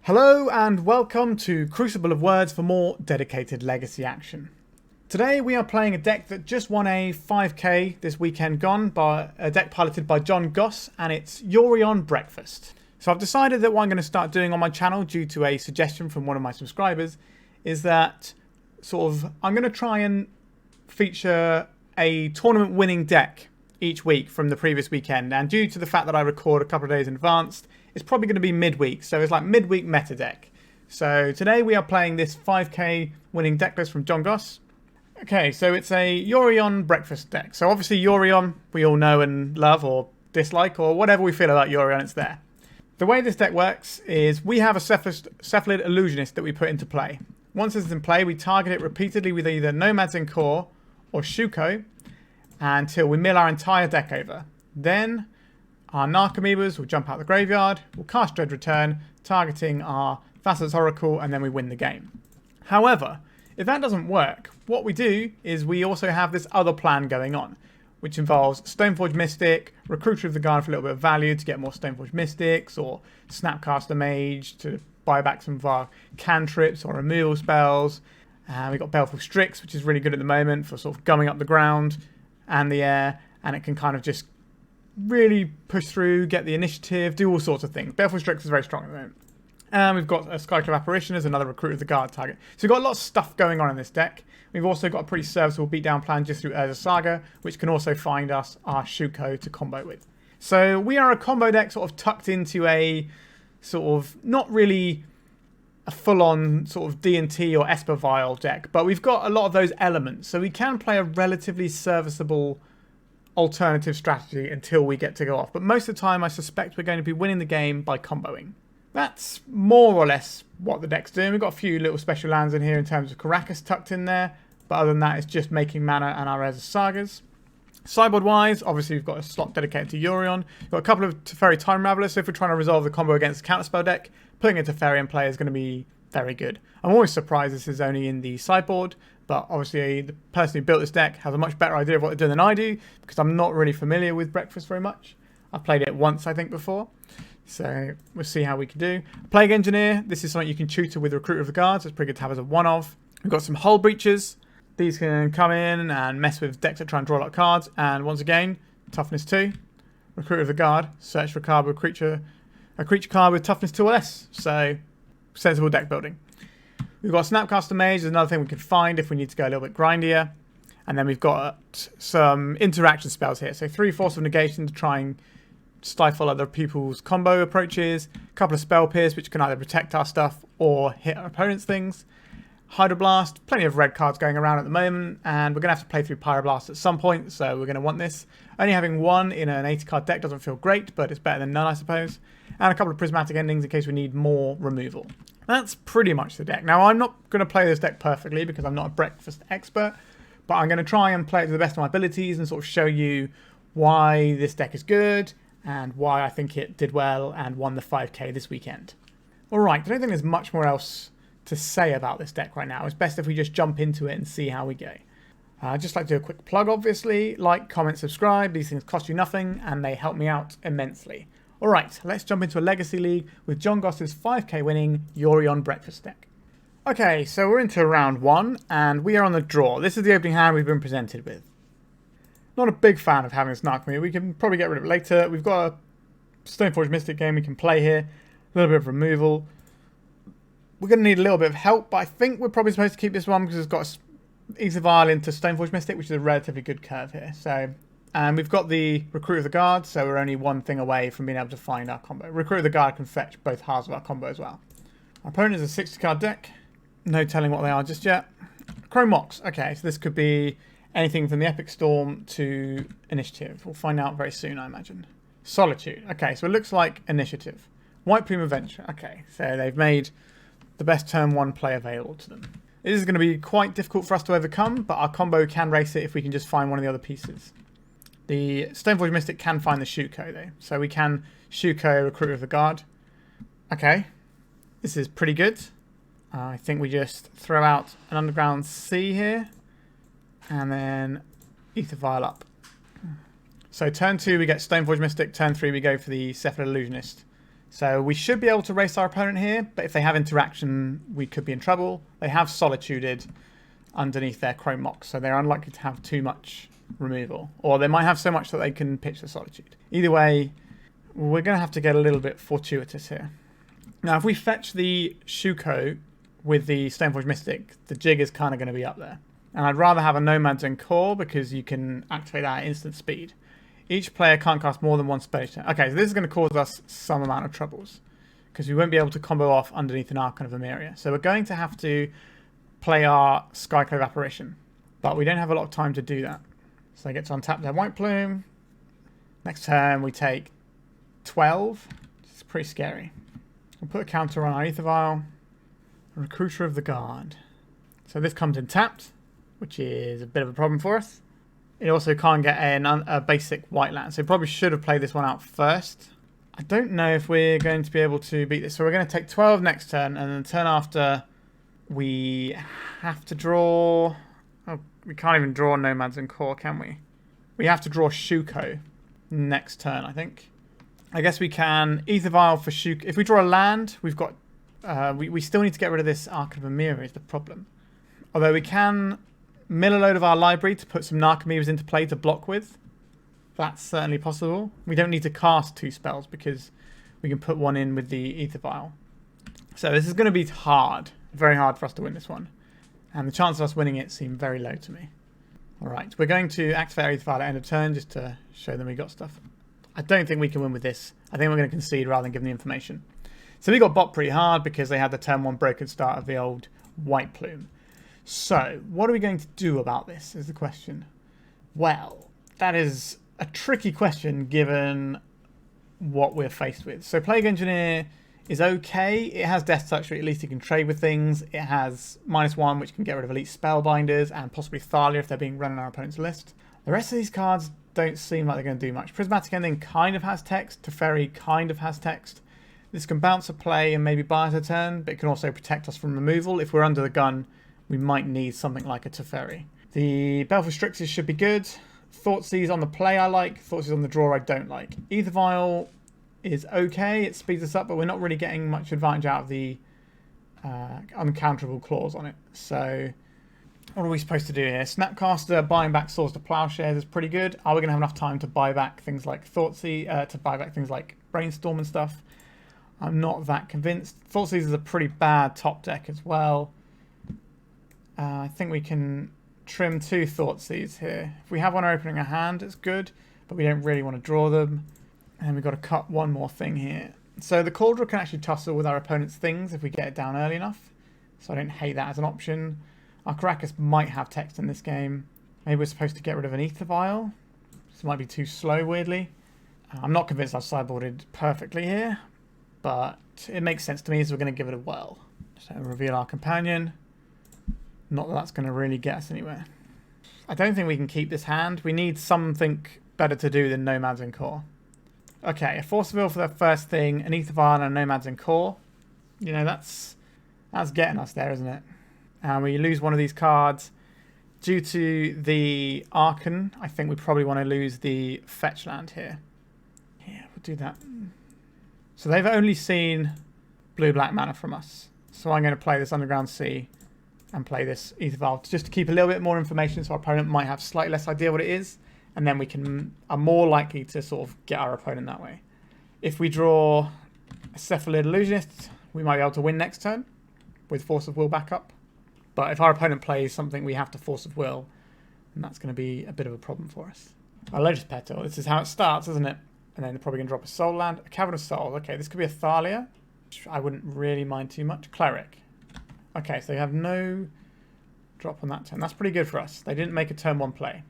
Hello and welcome to Crucible of Words for more dedicated legacy action. Today we are playing a deck that just won a 5k this weekend gone by a deck piloted by John Goss, and it's Yorion Breakfast. So I've decided that what I'm going to start doing on my channel, due to a suggestion from one of my subscribers, is that I'm going to try and feature a tournament winning deck each week from the previous weekend, and due to the fact that I record a couple of days in advance, it's probably going to be midweek, so it's like midweek meta deck. So today we are playing this 5k winning deck list from John Goss. Okay, so it's a Yorion Breakfast deck. So obviously Yorion we all know and love, or dislike, or whatever we feel about Yorion, it's there. The way this deck works is we have a Cephalid Illusionist that we put into play. Once it's in play, we target it repeatedly with either Nomads en-Kor or Shuko until we mill our entire deck over. Then our Narcomoebas will jump out the graveyard, we'll cast Dread Return, targeting our Thass'a Oracle, and then we win the game. However, if that doesn't work, what we do is we also have this other plan going on, which involves Stoneforge Mystic, Recruiter of the Guard for a little bit of value to get more Stoneforge Mystics, or Snapcaster Mage to buy back some of our cantrips or removal spells. We've got Baleful Strix, which is really good at the moment for sort of gumming up the ground and the air, and it can kind of just really push through, get the initiative, do all sorts of things. Baleful Strix is very strong at the moment. And we've got a Skyclave Apparition as another Recruiter of the Guard target. So we've got a lot of stuff going on in this deck. We've also got a pretty serviceable beatdown plan just through Urza Saga, which can also find us our Shuko to combo with. So we are a combo deck sort of tucked into a sort of not really a full-on sort of D&T or Aether Vial deck, but we've got a lot of those elements. So we can play a relatively serviceable alternative strategy until we get to go off. But most of the time, I suspect we're going to be winning the game by comboing. That's more or less what the deck's doing. We've got a few little special lands in here in terms of Karakas tucked in there. But other than that, it's just making mana and our Urza Sagas. Sideboard-wise, obviously we've got a slot dedicated to Yorion. We've got a couple of Teferi Time Ravelers, so if we're trying to resolve the combo against the counterspell deck, putting a Teferi in play is going to be very good. I'm always surprised this is only in the sideboard, but obviously the person who built this deck has a much better idea of what they're doing than I do, because I'm not really familiar with Breakfast very much. I've played it once, I think, before. So we'll see how we can do. Plague Engineer, this is something you can tutor with Recruiter of the Guards. It's pretty good to have as a one-of. We've got some Hull Breachers. These can come in and mess with decks that try and draw a lot of cards. And once again, Toughness 2. Recruiter of the Guard. Search for a card with a creature card with Toughness 2 or less. So, sensible deck building. We've got Snapcaster Mage. There's another thing we can find if we need to go a little bit grindier. And then we've got some interaction spells here. So 3 Force of Negation to try and stifle other people's combo approaches. A couple of Spell Pierce, which can either protect our stuff or hit our opponent's things. Hydroblast, plenty of red cards going around at the moment, and we're going to have to play through Pyroblast at some point, so we're going to want this. Only having one in an 80 card deck doesn't feel great, but it's better than none, I suppose. And a couple of Prismatic Endings in case we need more removal. That's pretty much the deck. Now, I'm not going to play this deck perfectly because I'm not a Breakfast expert, but I'm going to try and play it to the best of my abilities and sort of show you why this deck is good and why I think it did well and won the 5k this weekend. Alright, I don't think there's much more else to say about this deck right now. It's best if we just jump into it and see how we go. I'd just like to do a quick plug, obviously. Like, comment, subscribe. These things cost you nothing and they help me out immensely. Alright, let's jump into a Legacy League with John Goss's 5k winning Yorion Breakfast deck. Okay, so we're into round 1 and we are on the draw. This is the opening hand we've been presented with. Not a big fan of having a Snarkme. We can probably get rid of it later. We've got a Stoneforge Mystic game we can play here. A little bit of removal. We're going to need a little bit of help, but I think we're probably supposed to keep this one because it's got Aether Vial into Stoneforge Mystic, which is a relatively good curve here. So, and we've got the Recruiter of the Guard, so we're only one thing away from being able to find our combo. Recruiter of the Guard can fetch both halves of our combo as well. Our opponent is a 60 card deck. No telling what they are just yet. Chrome Mox. Okay, so this could be anything from the Epic Storm to Initiative. We'll find out very soon, I imagine. Solitude. Okay, so it looks like Initiative. White Plume Adventure. Okay, so they've made the best turn 1 play available to them. This is going to be quite difficult for us to overcome, but our combo can race it if we can just find one of the other pieces. The Stoneforge Mystic can find the Shuko though, so we can Shuko Recruiter of the Guard. Okay, this is pretty good. I think we just throw out an Underground Sea here, and then Aether Vial up. So turn 2 we get Stoneforge Mystic, turn 3 we go for the Cephalid Illusionist. So we should be able to race our opponent here, but if they have interaction, we could be in trouble. They have Solituded underneath their Chrome Mox, so they're unlikely to have too much removal. Or they might have so much that they can pitch the Solitude. Either way, we're going to have to get a little bit fortuitous here. Now, if we fetch the Shuko with the Stoneforge Mystic, the jig is kind of going to be up there. And I'd rather have a Nomads en-Kor because you can activate that at instant speed. Each player can't cast more than one spell each turn. Okay, so this is going to cause us some amount of troubles because we won't be able to combo off underneath an Archon of Emeria. So we're going to have to play our Skyclave Apparition, but we don't have a lot of time to do that. So I get to untap their White Plume. Next turn we take 12. It's pretty scary. We'll put a counter on our Aether Vial. Recruiter of the Guard. So this comes in tapped, which is a bit of a problem for us. It also can't get a basic white land, so probably should have played this one out first. I don't know if we're going to be able to beat this. So we're going to take 12 next turn, and then the turn after we have to draw... Oh, we can't even draw Nomads en-Kor, can we? We have to draw Shuko next turn, I think. I guess we can Aether Vial for Shuko. If we draw a land, we've got... we still need to get rid of this Archon of Emeria is the problem. Although we can mill a load of our library to put some Narcomoebas into play to block with. That's certainly possible. We don't need to cast 2 spells because we can put one in with the Aether Vial. So this is going to be hard. Very hard for us to win this one. And the chance of us winning it seem very low to me. Alright, we're going to activate Aether Vial at end of turn just to show them we got stuff. I don't think we can win with this. I think we're going to concede rather than give them the information. So we got bot pretty hard because they had the turn 1 broken start of the old White Plume. So, what are we going to do about this is the question. Well, that is a tricky question given what we're faced with. So Plague Engineer is okay. It has Death Touch, so at least you can trade with things. It has -1, which can get rid of Elite Spellbinders, and possibly Thalia if they're being run on our opponent's list. The rest of these cards don't seem like they're going to do much. Prismatic Ending kind of has text. Teferi kind of has text. This can bounce a play and maybe buy us a turn, but it can also protect us from removal. If we're under the gun, we might need something like a Teferi. The Baleful Strixes should be good. Thoughtseize on the play I like. Thoughtseize on the draw I don't like. Aether Vial is okay. It speeds us up, but we're not really getting much advantage out of the uncounterable clause on it. So what are we supposed to do here? Snapcaster buying back Swords to Plowshares is pretty good. Are we going to have enough time to buy back things like Thoughtseize, to buy back things like Brainstorm and stuff? I'm not that convinced. Thoughtseize is a pretty bad top deck as well. I think we can trim 2 Thoughtseize here. If we have one opening a hand, it's good, but we don't really want to draw them. And we've got to cut one more thing here. So the Kaldra can actually tussle with our opponent's things if we get it down early enough. So I don't hate that as an option. Our Karakas might have text in this game. Maybe we're supposed to get rid of an Aether Vial. This might be too slow, weirdly. I'm not convinced I've sideboarded perfectly here, but it makes sense to me, so we're going to give it a whirl. So reveal our companion. Not that that's going to really get us anywhere. I don't think we can keep this hand. We need something better to do than Nomads en-Kor. Okay, a Force of Will for the first thing, an Aether Vial and a Nomads en-Kor. You know, that's getting us there, isn't it? And we lose one of these cards. Due to the Archon, I think we probably want to lose the fetch land here. Yeah, we'll do that. So they've only seen blue-black mana from us. So I'm going to play this Underground Sea and play this Aether Vial just to keep a little bit more information so our opponent might have slightly less idea what it is, and then we are more likely to sort of get our opponent that way. If we draw a Cephalid Illusionist, we might be able to win next turn with Force of Will backup. But if our opponent plays something we have to Force of Will, then that's going to be a bit of a problem for us. Our Lotus Petal, this is how it starts, isn't it? And then they're probably going to drop a Soul Land, a Cavern of Souls. Okay, this could be a Thalia, which I wouldn't really mind too much. Cleric. Okay, so they have no drop on that turn. That's pretty good for us. They didn't make a turn 1 play.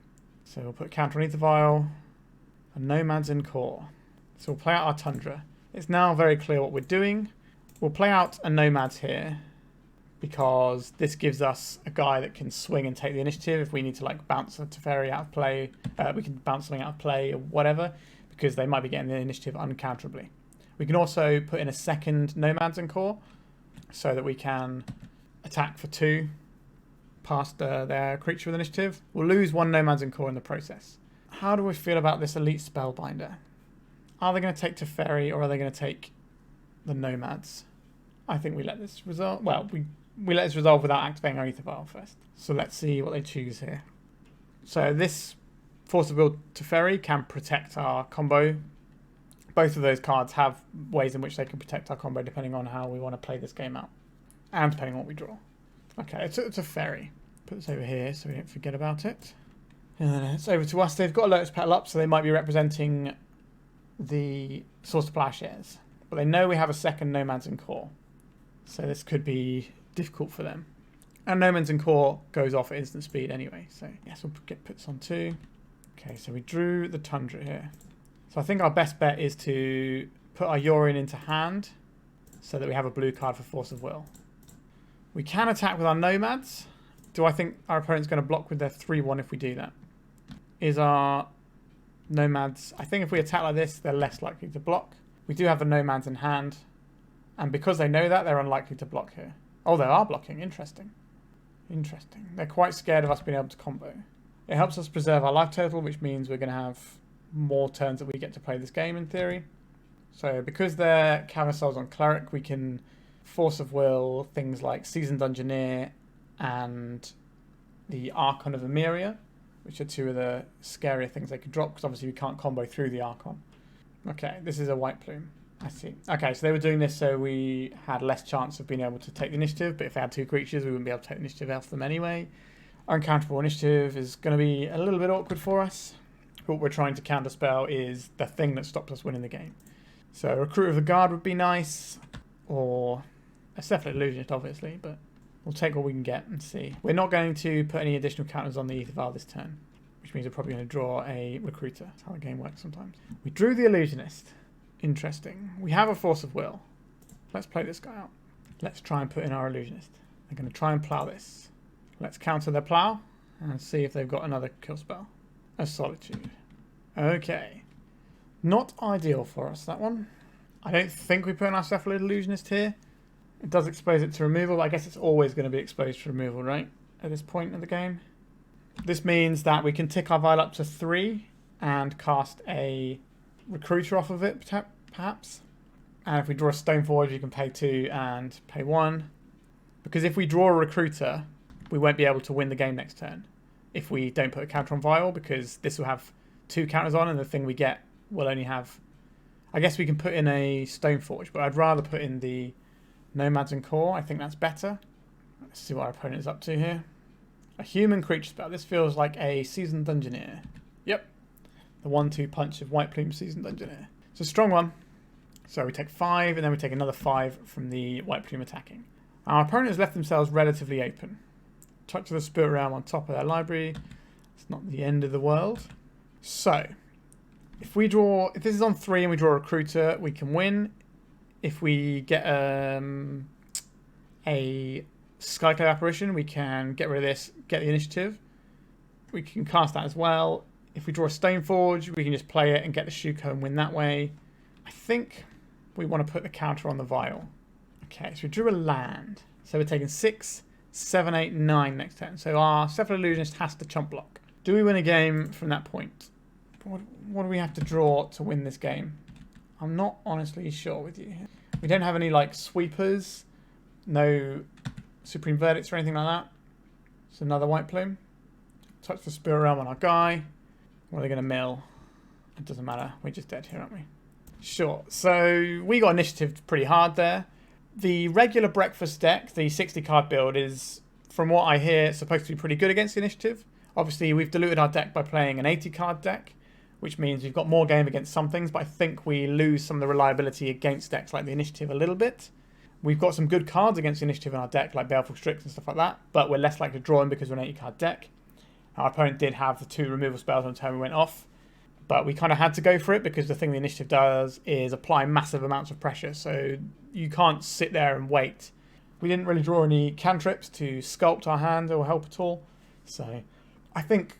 So we'll put counter on Aether Vial, a Nomads en-Kor. So we'll play out our Tundra. It's now very clear what we're doing. We'll play out a Nomads here because this gives us a guy that can swing and take the initiative. If we need to like bounce a Teferi out of play, we can bounce something out of play or whatever, because they might be getting the initiative uncounterably. We can also put in a second Nomads en-Kor so that we can attack for 2 past their creature with initiative. We'll lose 1 Nomads en-Kor in the process. How do we feel about this Elite Spellbinder? Are they going to take Teferi or are they going to take the Nomads. I think we let this resolve. Well, we let this resolve without activating our Aether Vial first. So let's see what they choose here. So this Force of Will to Ferry can protect our combo. Both of those cards have ways in which they can protect our combo depending on how we want to play this game out. And depending on what we draw. Okay, it's a Ferry. Put this over here so we don't forget about it. And then it's over to us. They've got a Lotus Petal up, so they might be representing the Source to Plowshares. But they know we have a second Nomads en-Kor. So this could be difficult for them. And Nomads en-Kor goes off at instant speed anyway. So yes, we'll put this on 2. Okay, so we drew the Tundra here. So I think our best bet is to put our Yorion into hand so that we have a blue card for Force of Will. We can attack with our Nomads. Do I think our opponent's going to block with their 3-1 if we do that? Is our Nomads... I think if we attack like this, they're less likely to block. We do have the Nomads in hand. And because they know that, they're unlikely to block here. Oh, they are blocking. Interesting. Interesting. They're quite scared of us being able to combo. It helps us preserve our life total, which means we're going to have more turns that we get to play this game, in theory. So because they're Cavern Souls on Cleric, we can Force of Will things like Seasoned Dungeoneer and the Archon of Emeria, which are 2 of the scarier things they could drop, because obviously we can't combo through the Archon. Okay, this is a White Plume. I see. Okay, so they were doing this so we had less chance of being able to take the initiative, but if they had 2 creatures, we wouldn't be able to take the initiative off them anyway. Uncounterable initiative is going to be a little bit awkward for us. What we're trying to counterspell is the thing that stops us winning the game. So Recruiter of the Guard would be nice, or a Cephalid Illusionist, obviously, but we'll take what we can get and see. We're not going to put any additional counters on the Aether Vial this turn, which means we're probably going to draw a Recruiter. That's how the game works sometimes. We drew the Illusionist. Interesting. We have a Force of Will. Let's play this guy out. Let's try and put in our Illusionist. They're going to try and plow this. Let's counter their plow and see if they've got another kill spell. A Solitude. Okay. Not ideal for us, that one. I don't think we put in our Cephalid Illusionist here. It does expose it to removal, but I guess it's always going to be exposed to removal, right? At this point in the game. This means that we can tick our Vial up to 3 and cast a Recruiter off of it, perhaps. And if we draw a Stoneforge, you can pay 2 and pay 1. Because if we draw a Recruiter, we won't be able to win the game next turn if we don't put a counter on Vial, because this will have 2 counters on and the thing we get will only have... I guess we can put in a Stoneforge, but I'd rather put in the Nomads en-Kor. I think that's better. Let's see what our opponent is up to here. A human creature spell. This feels like a Seasoned Dungeoneer. Yep. The 1-2 punch of White Plume Seasoned Dungeoneer. It's a strong one. So we take 5, and then we take another 5 from the White Plume attacking. Our opponent has left themselves relatively open. Touch of the Spirit Realm on top of their library. It's not the end of the world. So, if this is on 3 and we draw a Recruiter, we can win. If we get a Skyclave Apparition, we can get rid of this, get the initiative. We can cast that as well. If we draw a Stoneforge, we can just play it and get the Shuko and win that way. I think we want to put the counter on the Vial. Okay, so we drew a land. So we're taking 6, 7, 8, 9 next turn. So our Cephalid Illusionist has to chump block. Do we win a game from that point? What do we have to draw to win this game? I'm not honestly sure with you. We don't have any like sweepers. No Supreme Verdicts or anything like that. It's another White Plume. Touch the Spirit Realm on our guy. What are they going to mill? It doesn't matter. We're just dead here, aren't we? Sure. So we got initiative pretty hard there. The regular breakfast deck, the 60 card build, is, from what I hear, supposed to be pretty good against initiative. Obviously, we've diluted our deck by playing an 80 card deck, which means we've got more game against some things, but I think we lose some of the reliability against decks like the initiative a little bit. We've got some good cards against the initiative in our deck, like Baleful Strix and stuff like that, but we're less likely to draw them because we're an 80 card deck. Our opponent did have the 2 removal spells on the turn we went off, but we kind of had to go for it because the thing the initiative does is apply massive amounts of pressure, so you can't sit there and wait. We didn't really draw any cantrips to sculpt our hand or help at all, so I think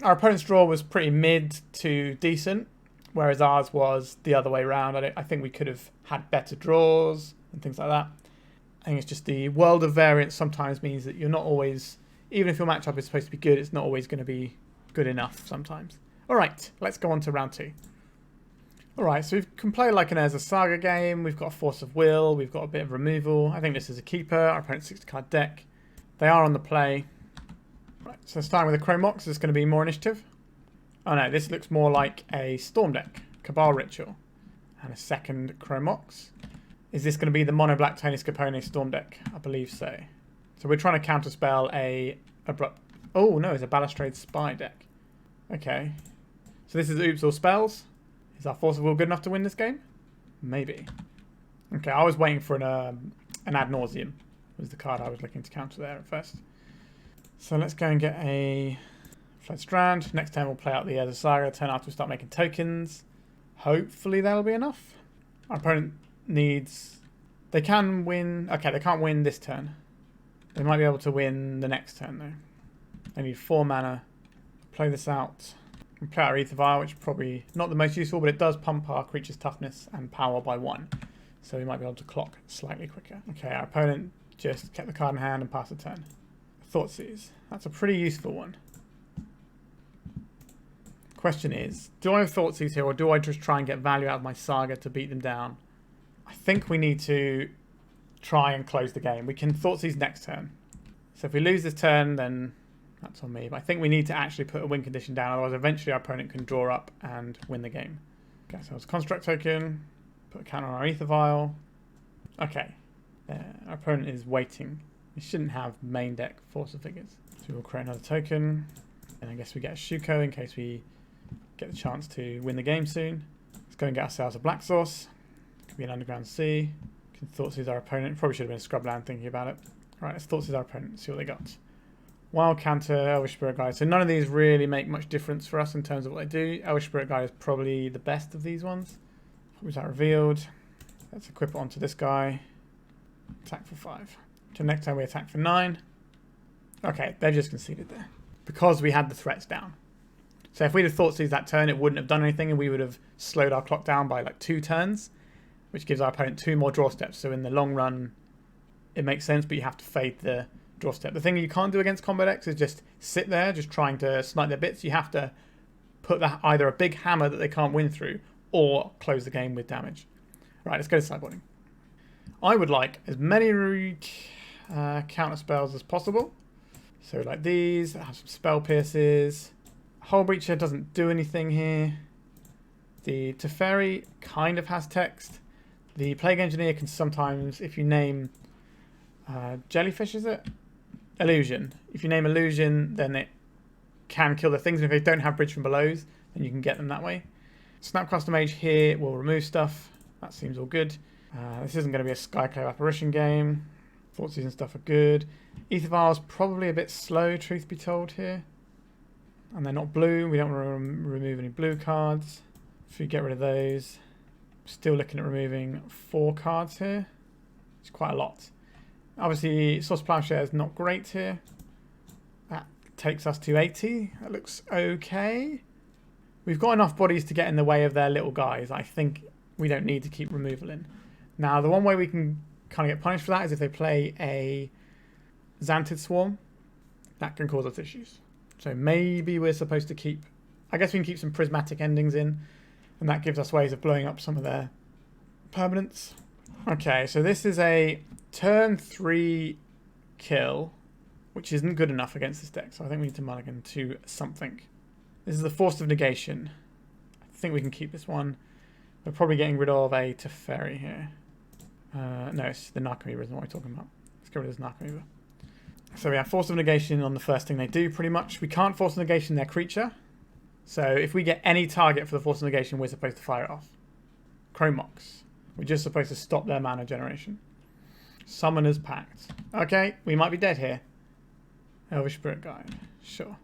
our opponent's draw was pretty mid to decent, whereas ours was the other way around. I think we could have had better draws and things like that. I think it's just the world of variance sometimes means that you're not always, even if your matchup is supposed to be good, it's not always going to be good enough sometimes. All right, let's go on to round 2. Alright, so we can play like an Urza Saga game. We've got a Force of Will. We've got a bit of removal. I think this is a keeper. Our opponent's 60-card deck. They are on the play. Right, so starting with the Chromox, is this going to be more initiative? Oh no, this looks more like a Storm deck. Cabal Ritual. And a second Chromox. Is this going to be the Mono Black Tony Scapone Storm deck? I believe so. So we're trying to counterspell a abrupt... Oh no, it's a Balustrade Spy deck. Okay. So this is Oops All Spells. Is our Force of Will good enough to win this game? Maybe. Okay, I was waiting for an Ad Nauseam. Was the card I was looking to counter there at first. So let's go and get a Flooded Strand. Next turn we'll play out the Urza Saga. Turn after we start making tokens. Hopefully that'll be enough. Our opponent needs... They can win... Okay, they can't win this turn. They might be able to win the next turn though. They need 4 mana. Play this out. We play our Aether Vial, which is probably not the most useful, but it does pump our creature's toughness and power by 1. So we might be able to clock slightly quicker. Okay, our opponent just kept the card in hand and passed the turn. Thoughtseize. That's a pretty useful one. Question is, do I have Thoughtseize here, or do I just try and get value out of my Saga to beat them down? I think we need to try and close the game. We can Thoughtseize next turn. So if we lose this turn, then... That's on me, but I think we need to actually put a win condition down, otherwise eventually our opponent can draw up and win the game. Okay, so it's a construct token, put a counter on our Aether Vial. Okay, our opponent is waiting. We shouldn't have main deck Force of Figures. So we'll create another token, and I guess we get a Shuko in case we get the chance to win the game soon. Let's go and get ourselves a Black Source. Could be an Underground Sea. Can Thoughtseize our opponent. Probably should have been a Scrubland thinking about it. Alright, let's Thoughtseize our opponent, see what they got. Wild Counter, Elvish Spirit Guide. So none of these really make much difference for us in terms of what they do. Elvish Spirit Guide is probably the best of these ones. What was that revealed? Let's equip it onto this guy. Attack for 5. So next time we attack for 9. Okay, they've just conceded there. Because we had the threats down. So if we'd have Thoughtseize that turn, it wouldn't have done anything, and we would have slowed our clock down by like 2 turns, which gives our opponent 2 more draw steps. So in the long run, it makes sense, but you have to fade the draw step. The thing you can't do against combo decks is just sit there, just trying to snipe their bits. You have to put either a big hammer that they can't win through, or close the game with damage. Right, let's go to sideboarding. I would like as many counter spells as possible. So like these, have some spell pierces. Hull Breacher doesn't do anything here. The Teferi kind of has text. The Plague Engineer can sometimes, if you name Jellyfish, is it? Illusion. If you name Illusion, then it can kill the things. And if they don't have Bridge from Belows, then you can get them that way. Snapcaster Mage here will remove stuff. That seems all good. This isn't going to be a Skyclave Apparition game. Thoughtseize and stuff are good. Aether Vial's probably a bit slow, truth be told, here. And they're not blue. We don't want to remove any blue cards. If we get rid of those. Still looking at removing 4 cards here. It's quite a lot. Obviously, Source Plowshare is not great here. That takes us to 80. That looks okay. We've got enough bodies to get in the way of their little guys. I think we don't need to keep removal in. Now, the one way we can kind of get punished for that is if they play a Xantid Swarm. That can cause us issues. So maybe we're supposed to keep... I guess we can keep some Prismatic Endings in. And that gives us ways of blowing up some of their permanents. Okay, so this is a turn 3 kill, which isn't good enough against this deck. So I think we need to mulligan to something. This is the Force of Negation. I think we can keep this one. We're probably getting rid of a Teferi here. No, it's the Narcomoeba isn't what we're talking about. Let's get rid of this Narcomoeba. So we have Force of Negation on the first thing they do, pretty much. We can't Force of Negation their creature. So if we get any target for the Force of Negation, we're supposed to fire it off. Chromox. We're just supposed to stop their mana generation. Summoner's Pact. Okay, we might be dead here. Elvish Spirit Guide. Sure.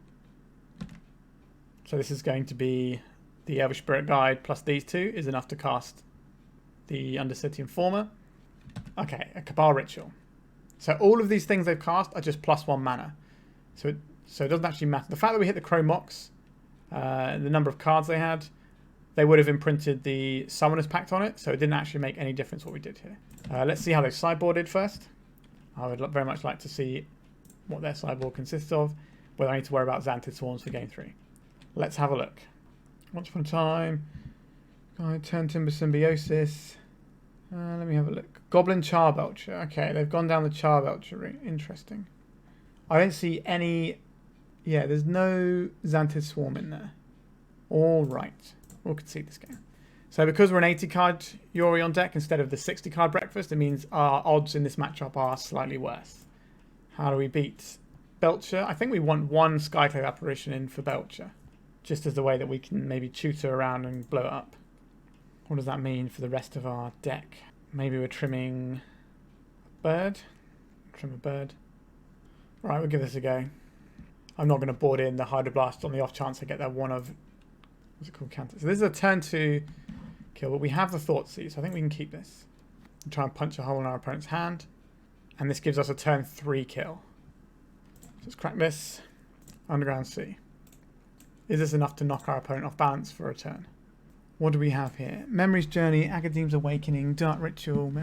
So this is going to be the Elvish Spirit Guide plus these 2 is enough to cast the Undercity Informer. Okay, a Cabal Ritual. So all of these things they've cast are just +1 mana. So it doesn't actually matter. The fact that we hit the Chromox, the number of cards they had, they would have imprinted the Summoner's Pact on it, so it didn't actually make any difference what we did here. Let's see how they've sideboarded first. I would very much like to see what their sideboard consists of, whether I need to worry about Xantid Swarms for game 3. Let's have a look. Once upon a time, Turn Timber Symbiosis. Let me have a look. Goblin Charbelcher. Okay, they've gone down the Charbelcher route. Interesting. I don't see any... Yeah, there's no Xanthid Swarm in there. All right. We'll concede this game. So because we're an 80-card Yorion deck instead of the 60-card Breakfast, it means our odds in this matchup are slightly worse. How do we beat Belcher? I think we want one Skyclave Apparition in for Belcher. Just as the way that we can maybe tutor around and blow it up. What does that mean for the rest of our deck? Maybe we're trimming a bird. Trim a bird. Right, we'll give this a go. I'm not going to board in the Hydroblast on the off chance I get that one of... What's it called? Counter. So this is a turn 2 kill, but we have the Thoughtseize, so I think we can keep this. And try and punch a hole in our opponent's hand. And this gives us a turn 3 kill. So let's crack this. Underground Sea. Is this enough to knock our opponent off balance for a turn? What do we have here? Memory's Journey, Academ's Awakening, Dark Ritual.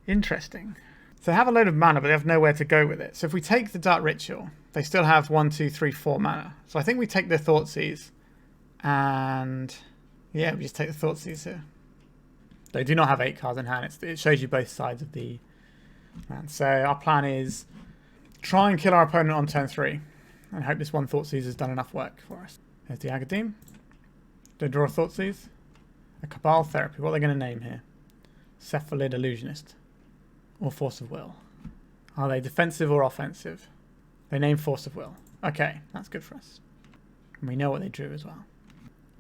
Interesting. So they have a load of mana, but they have nowhere to go with it. So if we take the Dark Ritual, they still have 1, 2, 3, 4 mana. So I think we take the Thoughtseize. And yeah, we just take the Thoughtseize here. They do not have 8 cards in hand. It shows you both sides of the hand. So our plan is try and kill our opponent on turn 3. And hope this one Thoughtseize has done enough work for us. There's the Academe. Do they draw a Thoughtseize? A Cabal Therapy. What are they going to name here? Cephalid Illusionist. Or Force of Will. Are they defensive or offensive? They name Force of Will. Okay, that's good for us. And we know what they drew as well.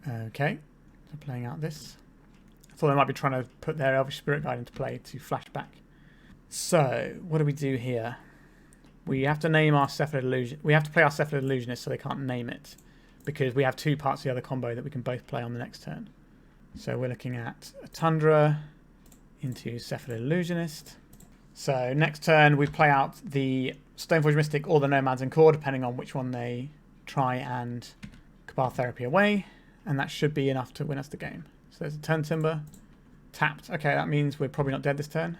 Okay, so playing out this. I thought they might be trying to put their Elvish Spirit Guide into play to flash back. So, what do we do here? We have to name our Cephalid Illusion. We have to play our Cephalid Illusionist so they can't name it. Because we have 2 parts of the other combo that we can both play on the next turn. So we're looking at a Tundra into Cephalid Illusionist. So next turn we play out the Stoneforge Mystic or the Nomads en-Kor, depending on which one they try and Cabal Therapy away. And that should be enough to win us the game. So there's a Turn Timber. Tapped. Okay, that means we're probably not dead this turn.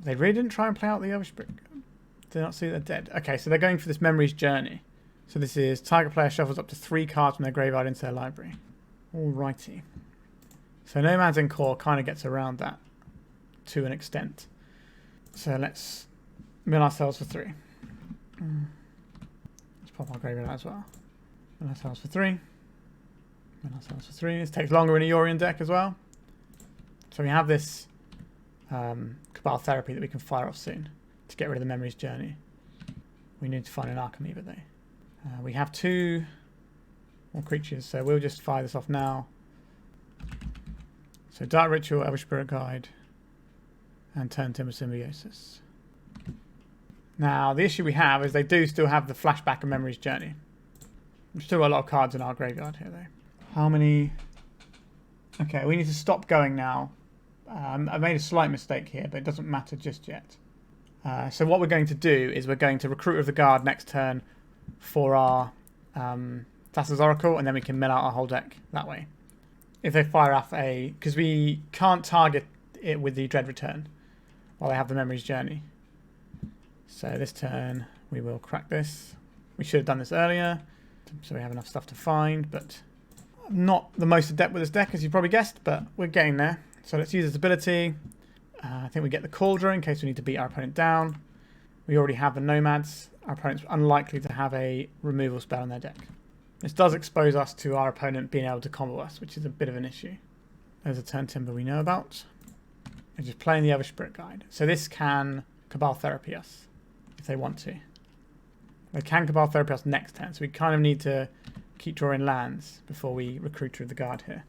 They really didn't try and play out the Elvish Brick. Did not see they're dead. Okay, so they're going for this Memory's Journey. So this is target player shuffles up to 3 cards from their graveyard into their library. Alrighty. So Nomads en-Kor kind of gets around that to an extent. So let's mill ourselves for 3. Let's pop our graveyard out as well. Mill ourselves for 3. Mill ourselves for 3. This takes longer in a Yorion deck as well. So we have this Cabal Therapy that we can fire off soon to get rid of the Memory's Journey. We need to find an Archimever though. We have 2 more creatures, so we'll just fire this off now. So Dark Ritual, Elvish Spirit Guide, and Turn Timber Symbiosis. Now, the issue we have is they do still have the flashback of Memory's Journey. We've still got a lot of cards in our graveyard here, though. How many... Okay, we need to stop going now. I made a slight mistake here, but it doesn't matter just yet. So what we're going to do is we're going to Recruiter of the Guard next turn for our Thassa's Oracle, and then we can mill out our whole deck that way. If they fire off a... Because we can't target it with the Dread Return while they have the Memory's Journey. So this turn we will crack this. We should have done this earlier, so we have enough stuff to find, but not the most adept with this deck, as you probably guessed, but we're getting there. So let's use its ability. I think we get the Kaldra in case we need to beat our opponent down. We already have the Nomads. Our opponent's unlikely to have a removal spell in their deck. This does expose us to our opponent being able to combo us, which is a bit of an issue. There's a Turn Timber we know about. They're just playing the Elvish Spirit Guide. So this can Cabal Therapy us, if they want to. They can Cabal Therapy us next turn, so we kind of need to keep drawing lands before we Recruiter of the Guard here.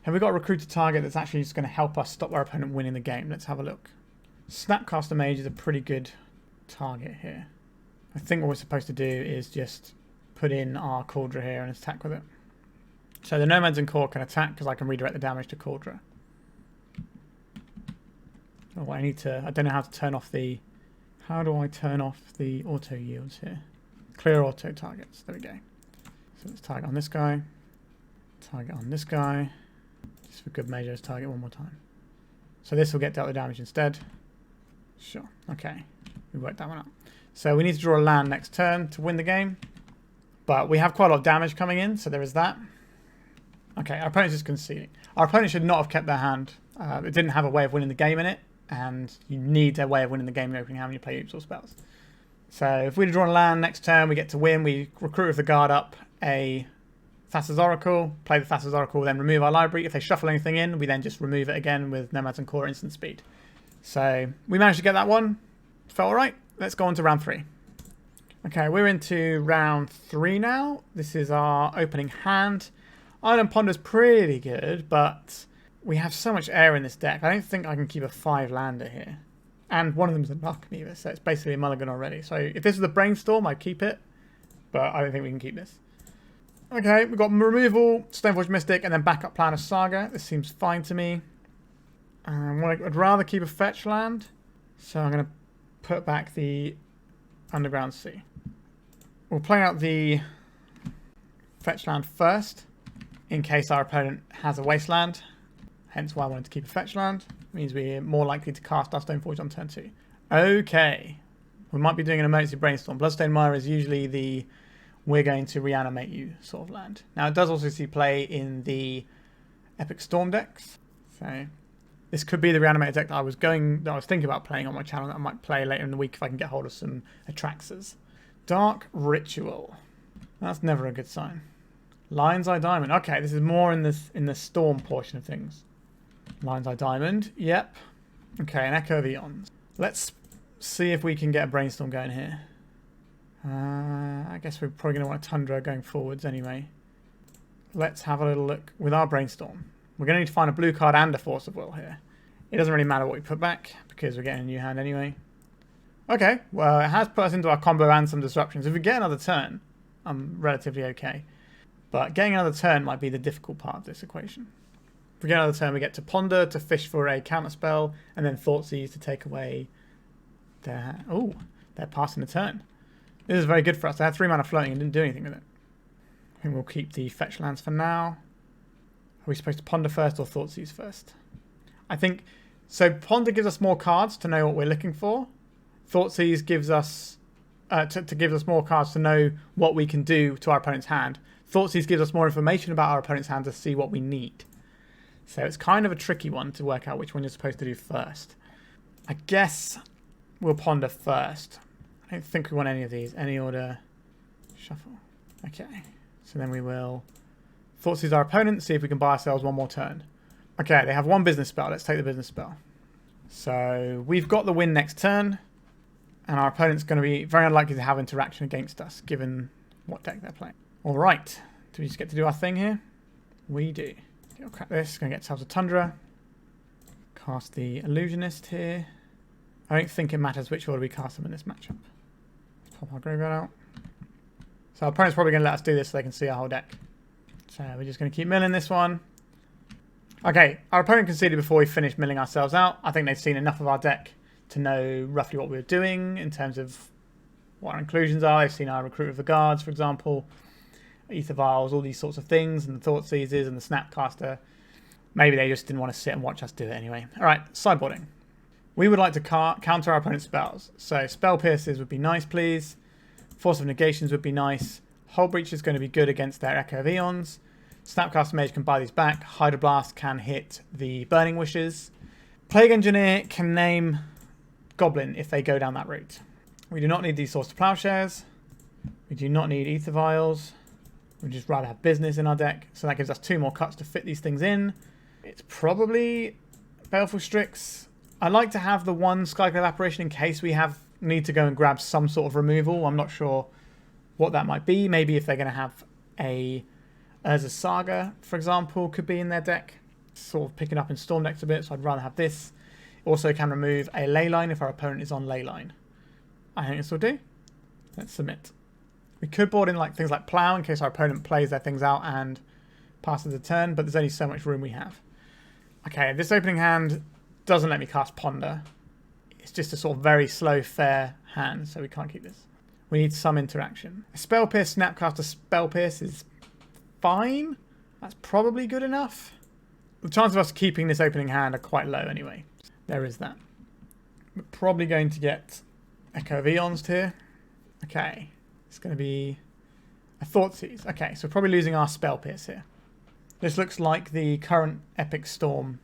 Have we got a Recruiter target that's actually just going to help us stop our opponent winning the game? Let's have a look. Snapcaster Mage is a pretty good target here. I think what we're supposed to do is just put in our Kaldra here and attack with it. So the Nomads en-Kor can attack because I can redirect the damage to Kaldra. Oh, I don't know how to turn off the... How do I turn off the auto yields here? Clear auto targets. There we go. So let's target on this guy. Target on this guy. Just for good measure, let's target one more time. So this will get dealt the damage instead. Sure. Okay. We worked that one out. So we need to draw a land next turn to win the game. But we have quite a lot of damage coming in, so there is that. Okay, our opponent's just conceding. Our opponent should not have kept their hand. It didn't have a way of winning the game in it, and you need a way of winning the game in opening hand when you play Oops or spells. So if we'd drawn a land next turn, we get to win. We recruit with the guard up a Thassa's Oracle, play the Thassa's Oracle, then remove our library. If they shuffle anything in, we then just remove it again with Nomads and Core instant speed. So we managed to get that one. Felt alright. Let's go on to round 3. Okay, we're into round 3 now. This is our opening hand. Island Ponder's pretty good, but we have so much air in this deck. I don't think I can keep a 5-lander here. And one of them is a Narcomoeba, so it's basically a mulligan already. So if this was a Brainstorm, I'd keep it. But I don't think we can keep this. Okay, we've got removal, Stoneforge Mystic, and then backup plan of Saga. This seems fine to me. I'd rather keep a fetch land. So I'm going to put back the Underground Sea. We'll play out the fetch land first, in case our opponent has a wasteland. Hence why I wanted to keep a fetch land. Means we're more likely to cast our Stoneforge on turn 2. Okay. We might be doing an emergency Brainstorm. Bloodstained Mire is usually the we're going to reanimate you sort of land. Now it does also see play in the Epic Storm decks. So this could be the reanimated deck that I was thinking about playing on my channel that I might play later in the week if I can get hold of some Atraxas. Dark Ritual. That's never a good sign. Lion's Eye Diamond. Okay, this is more in the storm portion of things. Lion's Eye Diamond. Yep. Okay, an Echo of Eons. Let's see if we can get a Brainstorm going here. I guess we're probably going to want a Tundra going forwards anyway. Let's have a little look with our Brainstorm. We're going to need to find a blue card and a Force of Will here. It doesn't really matter what we put back because we're getting a new hand anyway. Okay, well it has put us into our combo and some disruptions. If we get another turn, I'm relatively okay. But getting another turn might be the difficult part of this equation. If we get another turn, we get to Ponder to fish for a counterspell, and then Thoughtseize to take away their... Oh, they're passing the turn. This is very good for us. They had 3 mana floating and didn't do anything with it. I think we'll keep the fetch lands for now. Are we supposed to Ponder first or Thoughtseize first? I think... So Ponder gives us more cards to know what we're looking for. Thoughtseize gives us... to give us more cards to know what we can do to our opponent's hand. Thoughtseize gives us more information about our opponent's hand to see what we need. So it's kind of a tricky one to work out which one you're supposed to do first. I guess we'll Ponder first. I don't think we want any of these. Any order. Shuffle. Okay. So then we will Thoughtseize our opponent, see if we can buy ourselves one more turn. Okay, they have one business spell. Let's take the business spell. So we've got the win next turn. And our opponent's going to be very unlikely to have interaction against us, given what deck they're playing. All right. Do we just get to do our thing here? We do. We'll crack this. Going to get ourselves a Tundra. Cast the Illusionist here. I don't think it matters which order we cast them in this matchup. Pop our graveyard out. So our opponent's probably going to let us do this so they can see our whole deck. So we're just going to keep milling this one. Okay, our opponent conceded before we finished milling ourselves out. I think they've seen enough of our deck to know roughly what we were doing in terms of what our inclusions are. They've seen our Recruit of the Guards, for example, Aether Vials, all these sorts of things, and the Thoughtseizes and the Snapcaster. Maybe they just didn't want to sit and watch us do it anyway. All right, sideboarding. We would like to counter our opponent's spells. So Spell Pierces would be nice, please. Force of Negations would be nice. Hull Breach is going to be good against their Echo of Eons. Snapcaster Mage can buy these back. Hydroblast can hit the Burning Wishes. Plague Engineer can name Goblin if they go down that route. We do not need these Swords to Plowshares. We do not need Aether Vials. We'd just rather have business in our deck. So that gives us 2 more cuts to fit these things in. It's probably Baleful Strix. I like to have the one Skyclave Apparition in case we need to go and grab some sort of removal. I'm not sure what that might be. Maybe if they're going to have a Urza Saga, for example, could be in their deck. Sort of picking up in Storm decks a bit, so I'd rather have this. Also can remove a Leyline if our opponent is on Leyline. I think this will do. Let's submit. We could board in things like Plow in case our opponent plays their things out and passes the turn, but there's only so much room we have. Okay, this opening hand doesn't let me cast Ponder. It's just a sort of very slow, fair hand, so we can't keep this. We need some interaction. A Spell Pierce, Snapcaster Spell Pierce is fine. That's probably good enough. The chances of us keeping this opening hand are quite low anyway. There is that. We're probably going to get Echo of Eons here. Okay. It's going to be a Thoughtseize. Okay, so we're probably losing our Spell Pierce here. This looks like the current Epic Storm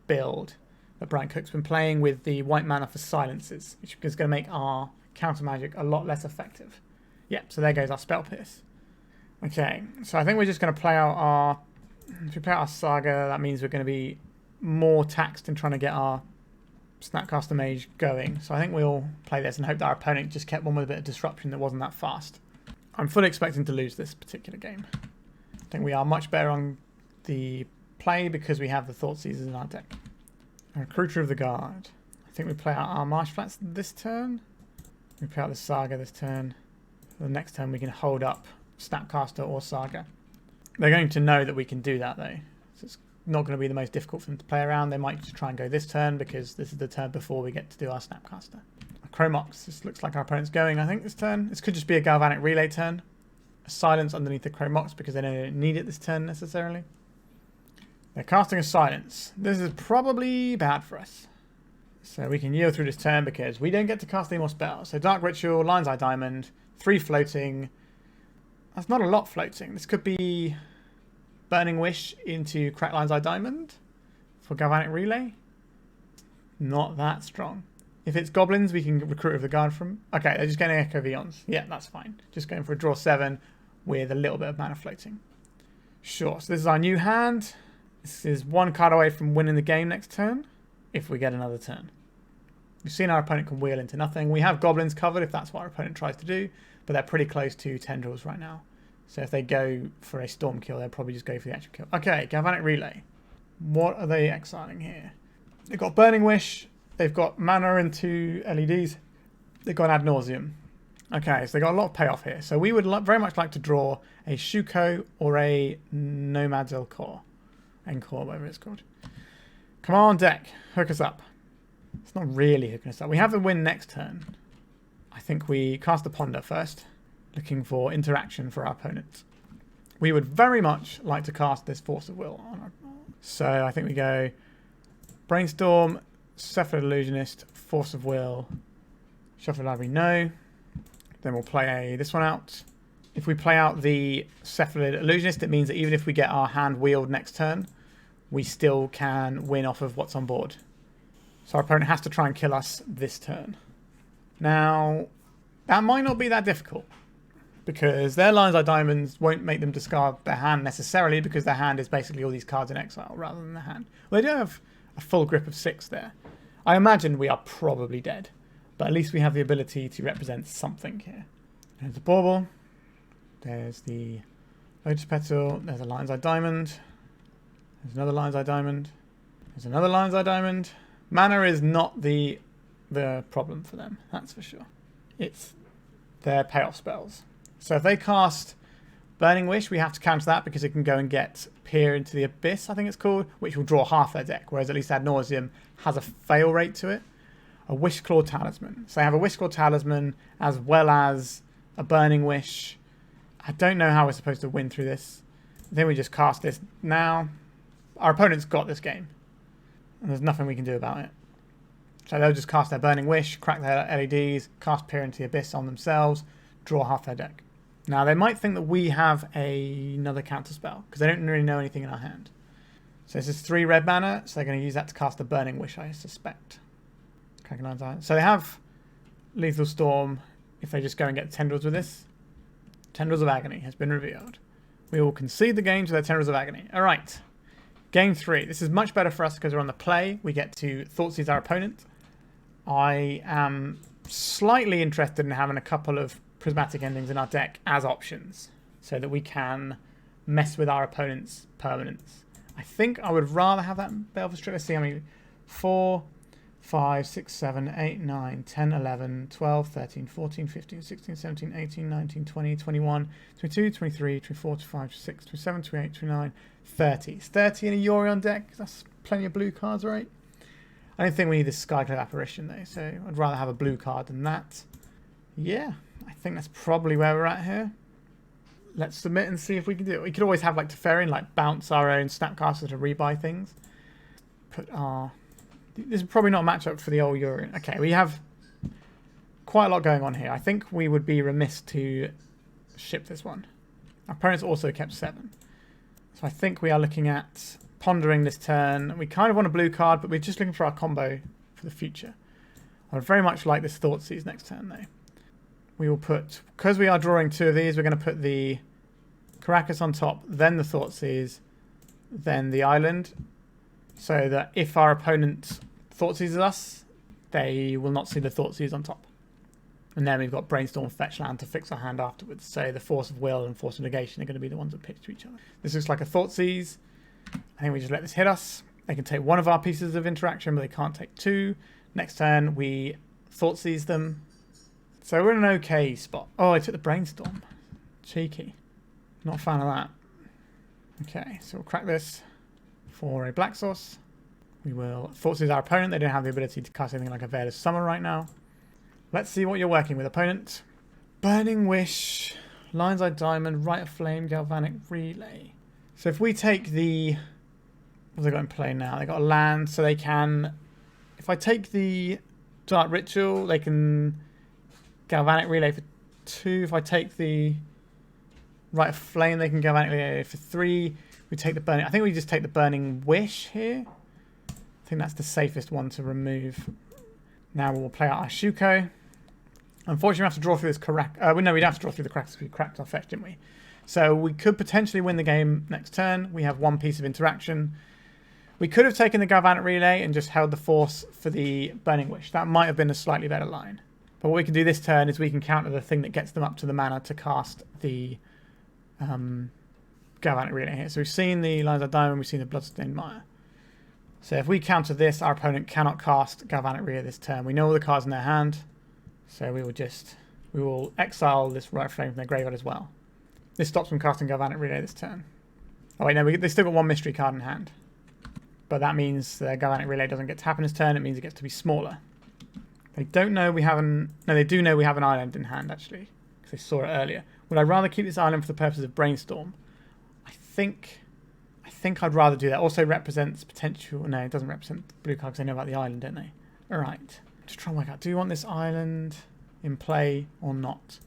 build that Brian Cook's been playing with the white mana for silences, which is going to make our counter magic a lot less effective. Yep, so there goes our Spell Pierce. Okay, so I think we're just going to play out our... If we play out our Saga, that means we're going to be more taxed in trying to get our Snapcaster Mage going. So I think we'll play this and hope that our opponent just kept one with a bit of disruption that wasn't that fast. I'm fully expecting to lose this particular game. I think we are much better on the play because we have the Thought Seizers in our deck. Recruiter of the Guard. I think we play out our Marsh Flats this turn. We play out the Saga this turn. The next turn we can hold up Snapcaster or Saga. They're going to know that we can do that though. So it's not going to be the most difficult for them to play around. They might just try and go this turn because this is the turn before we get to do our Snapcaster. Chromox. This looks like our opponent's going, I think, this turn. This could just be a Galvanic Relay turn. A Silence underneath the Chromox because they don't need it this turn necessarily. They're casting a Silence. This is probably bad for us. So we can yield through this turn because we don't get to cast any more spells. So Dark Ritual, Lion's Eye Diamond, 3 floating. That's not a lot floating. This could be Burning Wish into Crack Lion's Eye Diamond for Galvanic Relay. Not that strong. If it's Goblins, we can Recruit of the Guard from... Okay, they're just getting Echo Vions. Yeah, that's fine. Just going for a draw 7 with a little bit of mana floating. Sure, so this is our new hand. This is 1 card away from winning the game next turn, if we get another turn. We've seen our opponent can wheel into nothing. We have Goblins covered if that's what our opponent tries to do, but they're pretty close to Tendrils right now. So if they go for a Storm kill, they'll probably just go for the actual kill. Okay, Galvanic Relay. What are they exiling here? They've got Burning Wish. They've got mana into LEDs. They've got Ad Nauseam. Okay, so they've got a lot of payoff here. So we would very much like to draw a Shuko or a Nomads en-Kor, whatever it's called. Come on, deck. Hook us up. It's not really hooking us up. We have the win next turn. I think we cast the Ponder first, looking for interaction for our opponents. We would very much like to cast this Force of Will on our... So I think we go Brainstorm, Cephalid Illusionist, Force of Will, Shuffle Library, no. Then we'll play this one out. If we play out the Cephalid Illusionist, it means that even if we get our hand wheeled next turn, we still can win off of what's on board. So our opponent has to try and kill us this turn. Now, that might not be that difficult, because their Lion's Eye Diamonds won't make them discard their hand necessarily, because their hand is basically all these cards in exile rather than the hand. Well, they do have a full grip of 6 there. I imagine we are probably dead, but at least we have the ability to represent something here. There's the Bauble. There's the Lotus Petal. There's a Lion's Eye Diamond. There's another Lion's Eye Diamond. There's another Lion's Eye Diamond. Mana is not the problem for them, that's for sure. It's their payoff spells. So if they cast Burning Wish, we have to counter that because it can go and get Peer into the Abyss, I think it's called, which will draw half their deck, whereas at least Ad Nauseam has a fail rate to it. A Wishclaw Talisman. So they have a Wishclaw Talisman as well as a Burning Wish. I don't know how we're supposed to win through this. Then we just cast this now. Our opponent's got this game, and there's nothing we can do about it. So they'll just cast their Burning Wish, crack their LEDs, cast Peer into the Abyss on themselves, draw half their deck. Now they might think that we have another counter spell, because they don't really know anything in our hand. So this is 3 red mana, so they're going to use that to cast a Burning Wish, I suspect. So they have Lethal Storm if they just go and get Tendrils with this. Tendrils of Agony has been revealed. We will concede the game to their Tendrils of Agony. Alright. Game 3. This is much better for us because we're on the play. We get to Thoughtseize our opponent. I am slightly interested in having a couple of Prismatic Endings in our deck as options so that we can mess with our opponent's permanents. I think I would rather have that Baleful Strip. Let's see how many. 4, 5, 6, 7, 8, 9, 10, 11, 12, 13, 14, 15, 16, 17, 18, 19, 20, 21, 22, 23, 24, 25, 26, 27, 28, 29, 30. It's 30 in a Yorion deck. That's plenty of blue cards, right? I don't think we need this Skyclave Apparition, though, so I'd rather have a blue card than that. Yeah, I think that's probably where we're at here. Let's submit and see if we can do it. We could always have, like, Teferian, like, bounce our own Snapcaster to rebuy things. Put our... This is probably not a matchup for the old Yorion. Okay, we have quite a lot going on here. I think we would be remiss to ship this one. Our opponent's also kept 7. So I think we are looking at pondering this turn. We kind of want a blue card, but we're just looking for our combo for the future. I would very much like this Thoughtseize next turn, though. We will put, because we are drawing 2 of these, we're going to put the Karakas on top, then the Thoughtseize, then the island, so that if our opponent Thoughtseizes us, they will not see the Thoughtseize on top. And then we've got Brainstorm, Fetch Land to fix our hand afterwards. So the Force of Will and Force of Negation are going to be the ones that pitch to each other. This looks like a Thoughtseize. I think we just let this hit us. They can take one of our pieces of interaction, but they can't take 2. Next turn, we Thoughtseize them. So we're in an okay spot. Oh, I took the Brainstorm. Cheeky. Not a fan of that. Okay, so we'll crack this for a black source. We will Thoughtseize our opponent. They don't have the ability to cast anything like a Veil of Summer right now. Let's see what you're working with, opponent. Burning Wish, Lion's Eye Diamond, Rite of Flame, Galvanic Relay. So if we take the... What have they got in play now? They got a land, so they can... If I take the Dark Ritual, they can Galvanic Relay for 2. If I take the Rite of Flame, they can Galvanic Relay for 3. We take the Burning... I think we just take the Burning Wish here. I think that's the safest one to remove. Now we'll play out our Shuko. Unfortunately, we have to draw through this Karakas. No, we don't have to draw through the Karakas. We cracked our fetch, didn't we? So we could potentially win the game next turn. We have 1 piece of interaction. We could have taken the Galvanic Relay and just held the Force for the Burning Wish. That might have been a slightly better line. But what we can do this turn is we can counter the thing that gets them up to the mana to cast the Galvanic Relay here. So we've seen the Lion's Eye Diamond, we've seen the Bloodstained Mire. So if we counter this, our opponent cannot cast Galvanic Relay this turn. We know all the cards in their hand. So we will exile this Rite of Flame from their graveyard as well. This stops them casting Galvanic Relay this turn. Oh wait, no, they still got 1 mystery card in hand. But that means the Galvanic Relay doesn't get to happen this turn. It means it gets to be smaller. They don't know we have an... No, they do know we have an island in hand, actually. Because they saw it earlier. Would I rather keep this island for the purposes of Brainstorm? I think I'd rather do that. Also represents potential... No, it doesn't represent blue cards because they know about the island, don't they? Alright. Just try and work out. Do we want this island in play or not?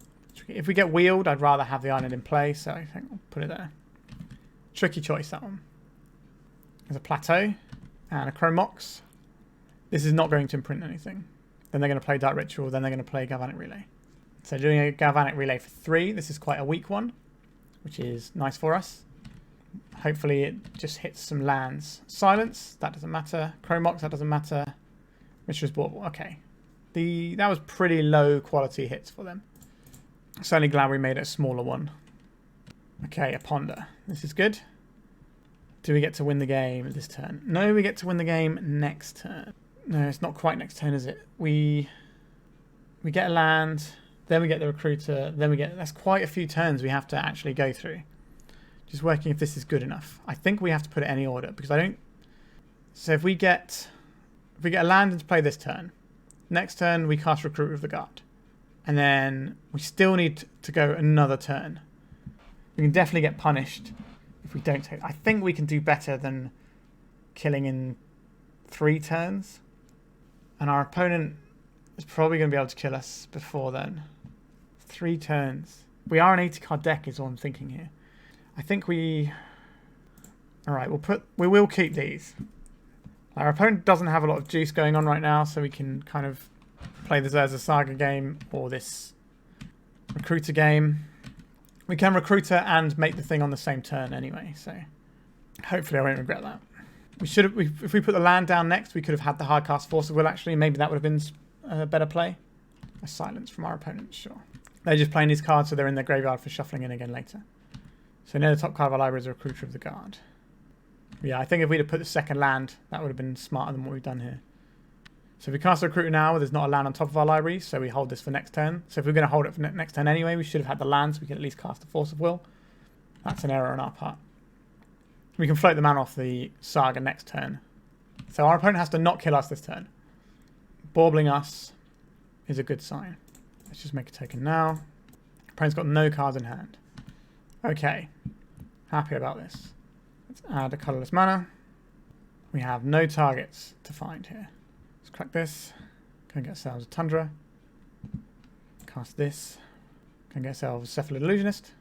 If we get wheeled, I'd rather have the island in play. So I think I'll put it there. Tricky choice, that one. There's a Plateau and a Chrome Mox. This is not going to imprint anything. Then they're going to play Dark Ritual. Then they're going to play Galvanic Relay. So doing a Galvanic Relay for 3. This is quite a weak one, which is nice for us. Hopefully it just hits some lands. Silence, that doesn't matter. Chrome Mox, that doesn't matter. Mishra's Bauble, okay. That was pretty low quality hits for them. Certainly glad we made it a smaller one. Okay, a Ponder. This is good. Do we get to win the game this turn? No, we get to win the game next turn. No, it's not quite next turn, is it? We get a land, then we get the Recruiter, then we get... That's quite a few turns we have to actually go through. Just working if this is good enough. I think we have to put it in any order because I don't... So if we get a land into play this turn, next turn we cast Recruiter of the Guard. And then we still need to go another turn. We can definitely get punished if we don't take... I think we can do better than killing in 3 turns. And our opponent is probably going to be able to kill us before then. 3 turns. We are an 80 card deck is all I'm thinking here. I think we... Alright, we will keep these. Our opponent doesn't have a lot of juice going on right now, so we can kind of play the Urza Saga game or this Recruiter game. We can Recruiter and make the thing on the same turn anyway, so hopefully I won't regret that. We should have, if we put the land down next, we could have had the hard cast Force of Will actually. Maybe that would have been a better play. A silence from our opponent, sure. They're just playing these cards so they're in their graveyard for shuffling in again later. So near the top card of our library is a Recruiter of the Guard. Yeah, I think if we'd have put the second land, that would have been smarter than what we've done here. So if we cast a Recruiter now, there's not a land on top of our library, so we hold this for next turn. So if we're going to hold it for next turn anyway, we should have had the land so we can at least cast the Force of Will. That's an error on our part. We can float the mana off the Saga next turn. So our opponent has to not kill us this turn. Baubbling us is a good sign. Let's just make a token now. Opponent's got no cards in hand. Okay. Happy about this. Let's add a colourless mana. We have no targets to find here. Let's crack this. Go and get ourselves a Tundra. Cast this. Go and get ourselves a Cephalid Illusionist.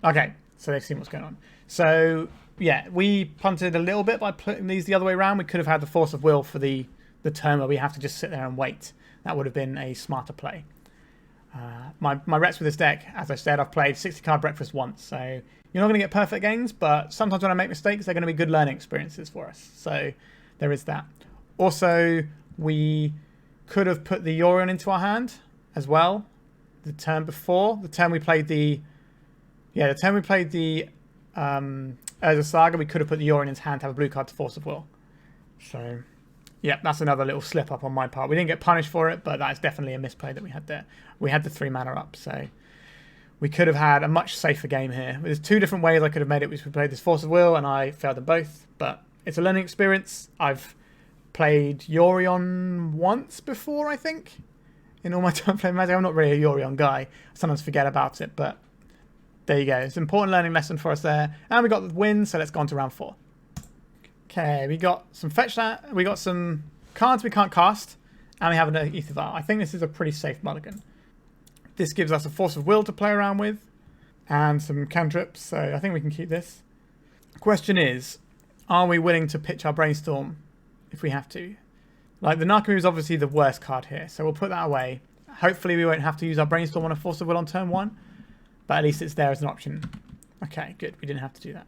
Okay, so they've seen what's going on. So yeah, we punted a little bit by putting these the other way around. We could have had the Force of Will for the turn where we have to just sit there and wait. That would have been a smarter play. My reps with this deck, as I said, I've played 60 card breakfast once, so you're not going to get perfect games, but sometimes when I make mistakes, they're going to be good learning experiences for us. So there is that. Also, we could have put the Yorion into our hand as well. The turn before, the turn we played the Urza Saga, we could have put the Yorion in his hand to have a blue card to Force of Will. So, yeah, that's another little slip up on my part. We didn't get punished for it, but that's definitely a misplay that we had there. We had the 3 mana up, so we could have had a much safer game here. There's 2 different ways I could have made it, which we played this Force of Will, and I failed them both, but it's a learning experience. I've played Yorion once before, I think, in all my time playing Magic. I'm not really a Yorion guy. I sometimes forget about it, but there you go. It's an important learning lesson for us there. And we got the win, so let's go on to round 4. Okay, we got some fetch that. We got some cards we can't cast, and we have an Aether Vial. I think this is a pretty safe mulligan. This gives us a Force of Will to play around with, and some cantrips, so I think we can keep this. The question is, are we willing to pitch our Brainstorm if we have to? Like, the Nakamu is obviously the worst card here, so we'll put that away. Hopefully we won't have to use our Brainstorm on a Force of Will on turn 1. But at least it's there as an option. Okay, good. We didn't have to do that.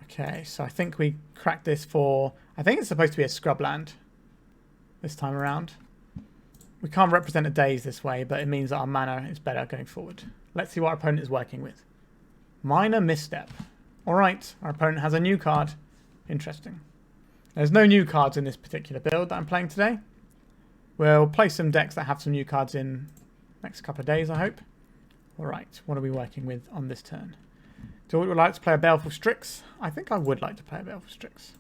Okay, so I think we cracked this for... I think it's supposed to be a Scrubland this time around. We can't represent a daze this way, but it means that our mana is better going forward. Let's see what our opponent is working with. Minor misstep. Alright, our opponent has a new card. Interesting. There's no new cards in this particular build that I'm playing today. We'll play some decks that have some new cards in next couple of days, I hope. Alright, what are we working with on this turn? Do we like to play a Baleful Strix? I think I would like to play a Baleful Strix.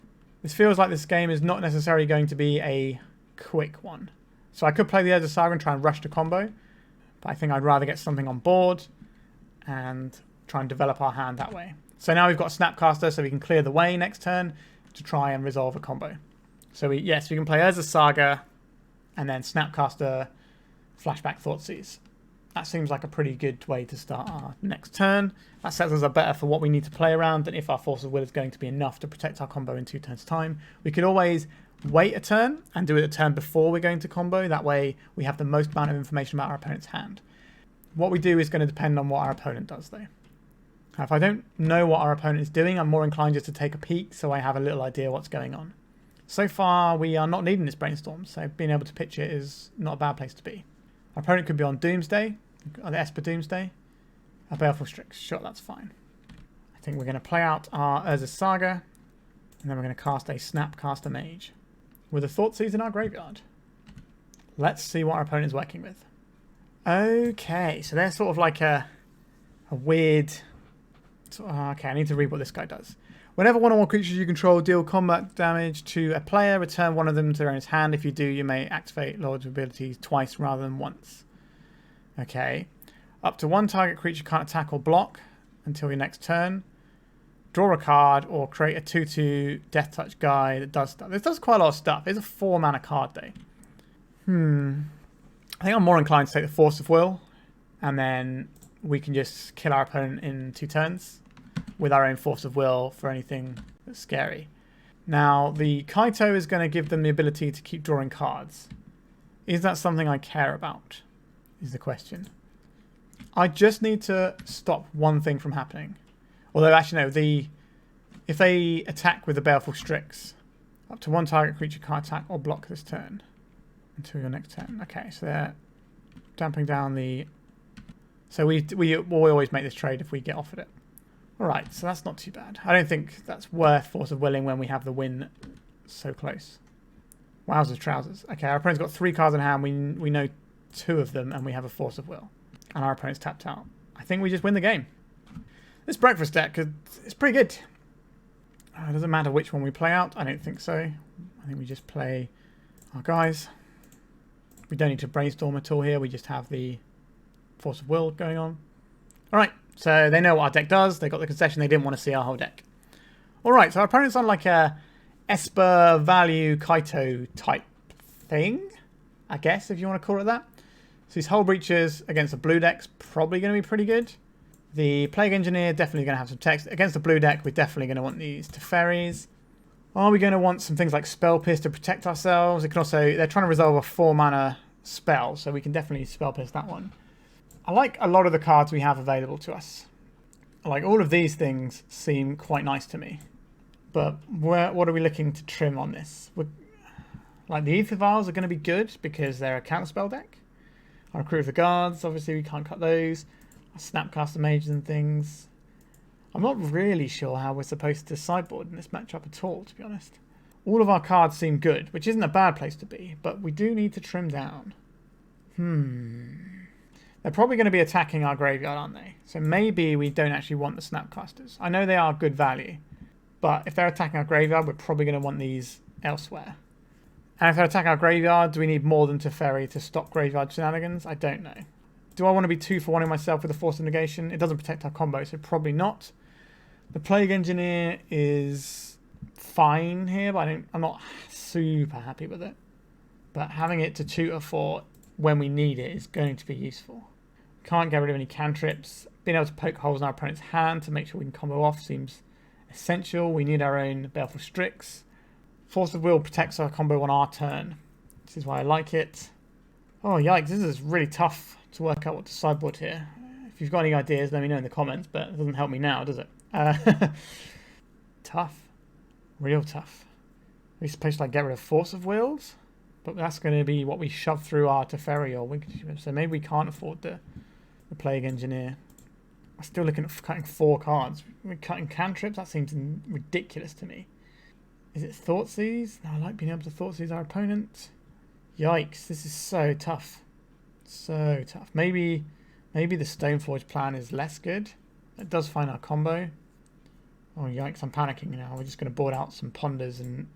This feels like this game is not necessarily going to be a quick one. So I could play the Urza Saga and try and rush the combo, but I think I'd rather get something on board and try and develop our hand that way. So now we've got Snapcaster, so we can clear the way next turn to try and resolve a combo. So we can play Urza Saga and then Snapcaster, Flashback Thoughtseize. That seems like a pretty good way to start our next turn. That sets us up better for what we need to play around than if our Force of Will is going to be enough to protect our combo in 2 turns' time. We could always wait a turn and do it a turn before we're going to combo. That way we have the most amount of information about our opponent's hand. What we do is going to depend on what our opponent does, though. If I don't know what our opponent is doing, I'm more inclined just to take a peek so I have a little idea what's going on. So far, we are not needing this Brainstorm, so being able to pitch it is not a bad place to be. Our opponent could be on Doomsday, on the Esper Doomsday. A Baleful Strix, sure, that's fine. I think we're going to play out our Urza Saga, and then we're going to cast a Snapcaster Mage with a Thoughtseize in our graveyard. Let's see what our opponent is working with. Okay, so they're sort of like a weird... Okay, I need to read what this guy does. Whenever one or more creatures you control deal combat damage to a player, return one of them to their owner's hand. If you do, you may activate Lord's abilities twice rather than once. Okay. Up to 1 target creature can't attack or block until your next turn. Draw a card or create a 2/2 Death Touch guy that does stuff. This does quite a lot of stuff. It's a 4 mana card though. I think I'm more inclined to take the Force of Will, and then we can just kill our opponent in 2 turns with our own Force of Will for anything that's scary. Now, the Kaito is going to give them the ability to keep drawing cards. Is that something I care about? Is the question. I just need to stop one thing from happening. Although, actually, no. If they attack with the Baleful Strix, up to 1 target creature can't attack or block this turn until your next turn. Okay, so they're damping down the... So we always make this trade if we get offered it. Alright, so that's not too bad. I don't think that's worth Force of Willing when we have the win so close. Wowzers trousers. Okay, our opponent's got 3 cards in hand. We know 2 of them, and we have a Force of Will. And our opponent's tapped out. I think we just win the game. This breakfast deck is pretty good. It doesn't matter which one we play out. I don't think so. I think we just play our guys. We don't need to brainstorm at all here. We just have the Force of Will going on. Alright, so they know what our deck does. They got the concession. They didn't want to see our whole deck. Alright, so our opponent's on like a Esper value Kaito type thing, I guess, if you want to call it that. So these Hull Breachers against the blue deck's probably going to be pretty good. The Plague Engineer, definitely going to have some text. Against the blue deck, we're definitely going to want these Teferis. Are we going to want some things like Spell Pierce to protect ourselves? It can also, they're trying to resolve a 4-mana spell, so we can definitely Spell Pierce that one. I like a lot of the cards we have available to us. Like, all of these things seem quite nice to me. But what are we looking to trim on this? Like, the Aether Vials are going to be good because they're a counterspell deck. Our Crew of the Guards, obviously we can't cut those. Our Snapcaster Mages and things. I'm not really sure how we're supposed to sideboard in this matchup at all, to be honest. All of our cards seem good, which isn't a bad place to be, but we do need to trim down. They're probably going to be attacking our graveyard, aren't they? So maybe we don't actually want the Snapcasters. I know they are good value, but if they're attacking our graveyard, we're probably going to want these elsewhere. And if they're attacking our graveyard, do we need more than Teferi to stop graveyard shenanigans? I don't know. Do I want to be 2-for-1-ing myself with a Force of Negation? It doesn't protect our combo, so probably not. The Plague Engineer is fine here, but I'm not super happy with it. But having it to tutor for when we need it is going to be useful. Can't get rid of any cantrips. Being able to poke holes in our opponent's hand to make sure we can combo off seems essential. We need our own Baleful Strix. Force of Will protects our combo on our turn. This is why I like it. Oh, yikes. This is really tough to work out what to sideboard here. If you've got any ideas, let me know in the comments, but it doesn't help me now, does it? Tough. Real tough. Are we supposed to like get rid of Force of Wills? But that's going to be what we shove through our Teferi or Wicked. So maybe we can't afford the Plague Engineer. I'm still looking at cutting 4 cards. We're cutting cantrips? That seems ridiculous to me. Is it Thoughtseize? No, I like being able to Thoughtseize our opponent. Yikes, this is so tough. So tough. Maybe the Stoneforge plan is less good. It does find our combo. Oh, yikes, I'm panicking now. We're just going to board out some Ponders and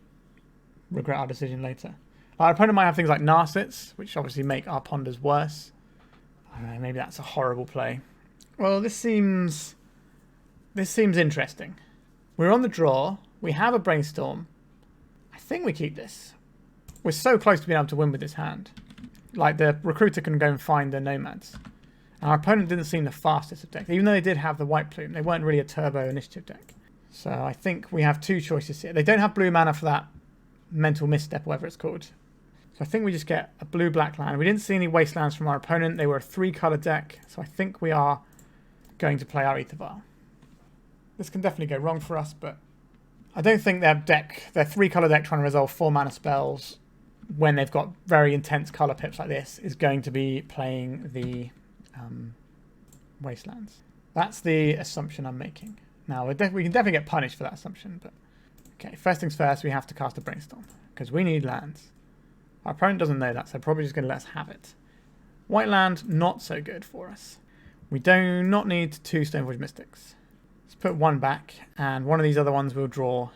regret our decision later. Our opponent might have things like Narsets, which obviously make our Ponders worse. I don't know, maybe that's a horrible play. Well, this seems interesting. We're on the draw. We have a Brainstorm. I think we keep this. We're so close to being able to win with this hand. Like, the Recruiter can go and find the Nomads. And our opponent didn't seem the fastest of decks. Even though they did have the White Plume, they weren't really a turbo initiative deck. So I think we have 2 choices here. They don't have blue mana for that Mental Misstep, whatever it's called. So I think we just get a blue-black land. We didn't see any Wastelands from our opponent. They were a 3-colour deck. So I think we are going to play our Aether Vial. This can definitely go wrong for us, but I don't think their 3-colour deck trying to resolve 4-mana spells when they've got very intense colour pips like this is going to be playing the Wastelands. That's the assumption I'm making. Now, we can definitely get punished for that assumption, but okay, first things first, we have to cast a Brainstorm because we need lands. Our opponent doesn't know that, so probably just going to let us have it. White land, not so good for us. We do not need 2 Stoneforge Mystics. Let's put 1 back, and one of these other ones we'll draw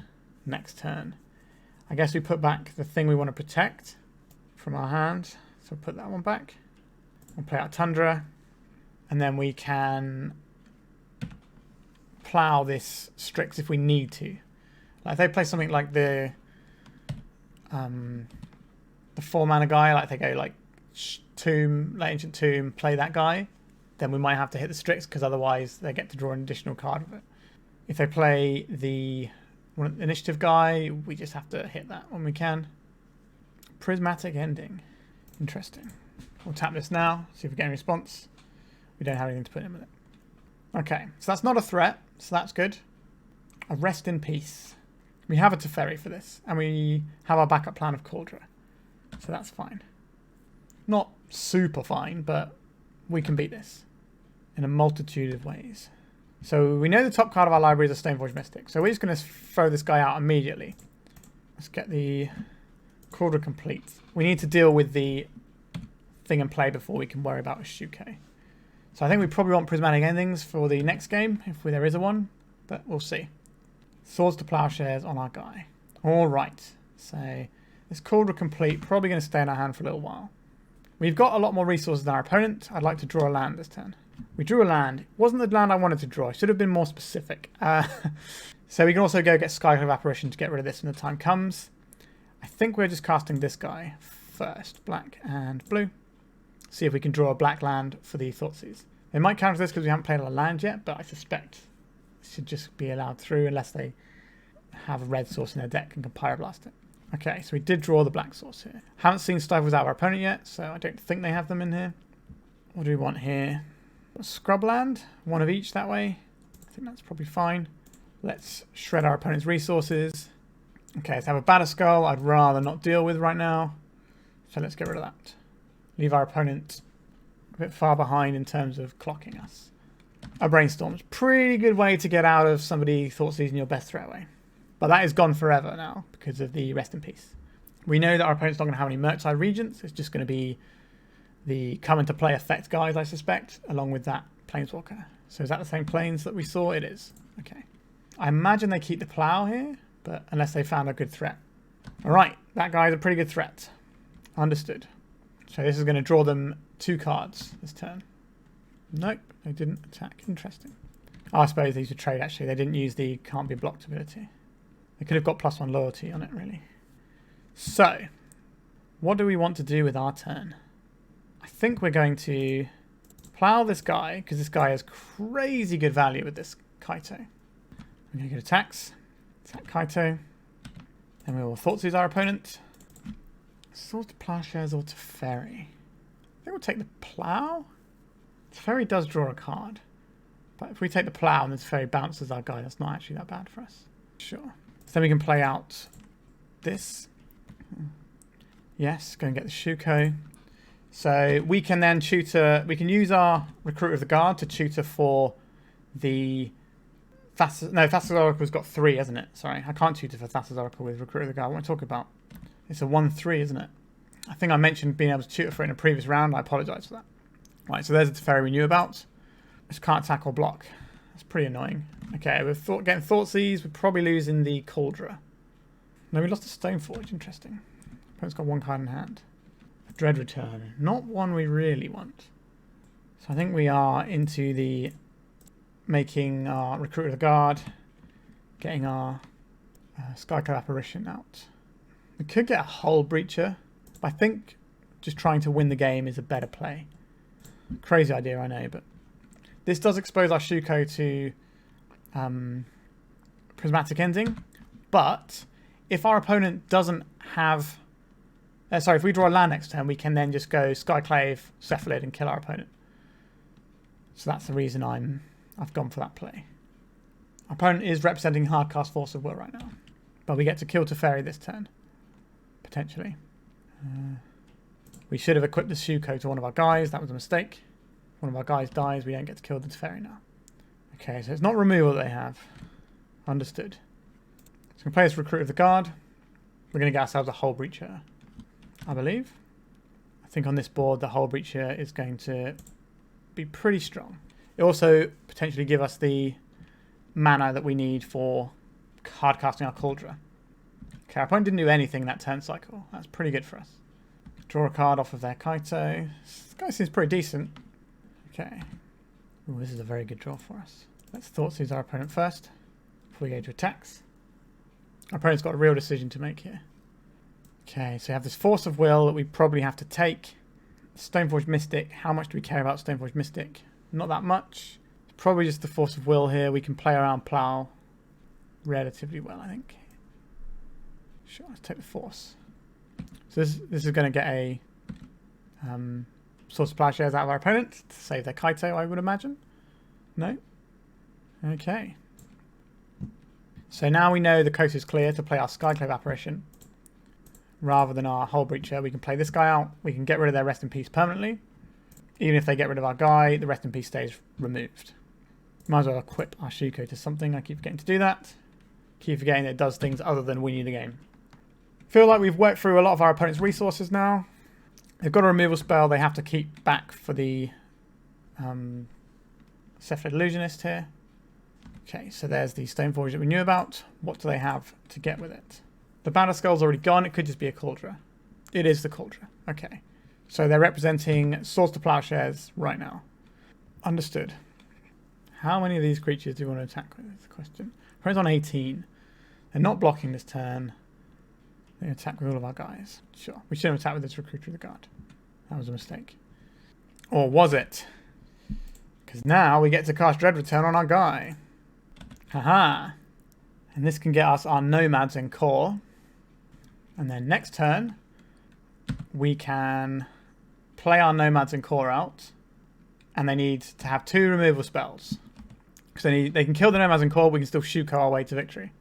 next turn. I guess we put back the thing we want to protect from our hand, so put that one back. We'll play out Tundra, and then we can plough this Strix if we need to. Like if they play something like the 4-mana guy, like they go like Tomb, like Ancient Tomb, play that guy, then we might have to hit the Strix because otherwise they get to draw an additional card with it. If they play the initiative guy, we just have to hit that when we can. Prismatic Ending. Interesting. We'll tap this now, see if we get any response. We don't have anything to put in with it. Okay, so that's not a threat, so that's good. A Rest in Peace. We have a Teferi for this, and we have our backup plan of Kaldra. So that's fine. Not super fine, but we can beat this in a multitude of ways. So we know the top card of our library is a Stoneforge Mystic, so we're just going to throw this guy out immediately. Let's get the Kaldra Compleat. We need to deal with the thing in play before we can worry about a Shuko. So I think we probably want Prismatic Endings for the next game, if there is a one, but we'll see. Swords to Plowshares on our guy. Alright, so this Kaldra Compleat probably going to stay in our hand for a little while. We've got a lot more resources than our opponent. I'd like to draw a land this turn. We drew a land. It wasn't the land I wanted to draw. I should have been more specific. So we can also go get Skyclave Apparition to get rid of this when the time comes. I think we're just casting this guy first. Black and blue. See if we can draw a black land for the Thoughtseize. They might counter this because we haven't played a land yet, but I suspect it should just be allowed through unless they have a red source in their deck and can Pyroblast it. Okay, so we did draw the black source here. Haven't seen Stifles out of our opponent yet, so I don't think they have them in here. What do we want here? Scrubland, one of each that way. I think that's probably fine. Let's shred our opponent's resources. Okay, let's have a Batter Skull I'd rather not deal with right now. So let's get rid of that. Leave our opponent a bit far behind in terms of clocking us. A Brainstorm's pretty good way to get out of somebody Thoughtseizing your best threatway. But that is gone forever now because of the Rest in Peace. We know that our opponent's not going to have any Murktide Regents. It's just going to be the come into play effect guys, I suspect, along with that Planeswalker. So is that the same planes that we saw? It is. Okay. I imagine they keep the Plow here, but unless they found a good threat. Alright, that guy's a pretty good threat. Understood. So this is going to draw them 2 cards this turn. Nope, they didn't attack. Interesting. Oh, I suppose these would trade actually. They didn't use the can't be blocked ability. They could have got +1 loyalty on it, really. So, what do we want to do with our turn? I think we're going to plow this guy, because this guy has crazy good value with this Kaito. We're going to go to attacks. Attack Kaito. Then we will Thoughtseize our opponent. Sword to Plowshares or Teferi. I think we'll take the Plow. Teferi does draw a card. But if we take the Plow and the Teferi bounces our guy, that's not actually that bad for us. Sure. So then we can play out this. Yes, go and get the Shuko. So we can then tutor, we can use our Recruiter of the Guard to tutor for the Thassa. No, Thassa's Oracle's got 3, hasn't it? Sorry, I can't tutor for Thassa's Oracle with Recruiter of the Guard. What am I talking about? It's a 1/3, isn't it? I think I mentioned being able to tutor for it in a previous round. I apologise for that. Right, so there's a Teferi we knew about. Just can't attack or block. That's pretty annoying. Okay, we're getting Thoughtseize. We're probably losing the Kaldra. No, we lost the Stoneforge. Interesting. Opponent's got 1 card in hand. A Dread Return. Not one we really want. So I think we are into the making our Recruiter of the Guard, getting our Skyclave Apparition out. We could get a Hull Breacher, but I think just trying to win the game is a better play. Crazy idea, I know, but this does expose our Shuko to Prismatic Ending, but if our opponent doesn't have... sorry, if we draw a land next turn, we can then just go Skyclave, Cephalid and kill our opponent. So that's the reason I've gone for that play. Our opponent is representing Hardcast Force of Will right now, but we get to kill Teferi this turn, potentially. We should have equipped the Shuko to one of our guys. That was a mistake. One of our guys dies, we don't get to kill the Teferi now. Okay, so it's not removal that they have. Understood. So we can play this Recruit of the Guard. We're going to get ourselves a Hull Breacher, I believe. I think on this board the Hull Breacher is going to be pretty strong. It also potentially give us the mana that we need for hardcasting our Kaldra. Okay, our opponent didn't do anything that turn cycle. That's pretty good for us. Draw a card off of their Kaito. This guy seems pretty decent. Okay. Ooh, this is a very good draw for us. Let's Thoughtseize our opponent first before we go to attacks. Our opponent's got a real decision to make here. Okay, so we have this Force of Will that we probably have to take. Stoneforge Mystic. How much do we care about Stoneforge Mystic? Not that much. It's probably just the Force of Will here. We can play around Plow relatively well, I think. Sure, let's take the Force. So this is going to get a Source of Plowshares out of our opponent to save their Kaito, I would imagine. No? Okay. So now we know the coast is clear to play our Skyclave Apparition. Rather than our Hull Breacher, we can play this guy out. We can get rid of their Rest in Peace permanently. Even if they get rid of our guy, the Rest in Peace stays removed. Might as well equip our Shuko to something. I keep forgetting to do that. Keep forgetting that it does things other than win you the game. Feel like we've worked through a lot of our opponent's resources now. They've got a removal spell they have to keep back for the Cephalid Illusionist here. Okay, so there's the Stoneforge that we knew about. What do they have to get with it? The Batter Skull's already gone. It could just be a Kaldra. It is the Kaldra. Okay. So they're representing Swords to Plowshares right now. Understood. How many of these creatures do you want to attack with is the question. Opponent's on 18. They're not blocking this turn. They attack with all of our guys. Sure. We should have attacked with this Recruiter of the Guard. That was a mistake. Or was it? Because now we get to cast Dread Return on our guy. Haha. And this can get us our Nomads en-Kor. And then next turn, we can play our Nomads en-Kor out. And they need to have 2 removal spells. Because they can kill the Nomads en-Kor, we can still Shuko our way to victory.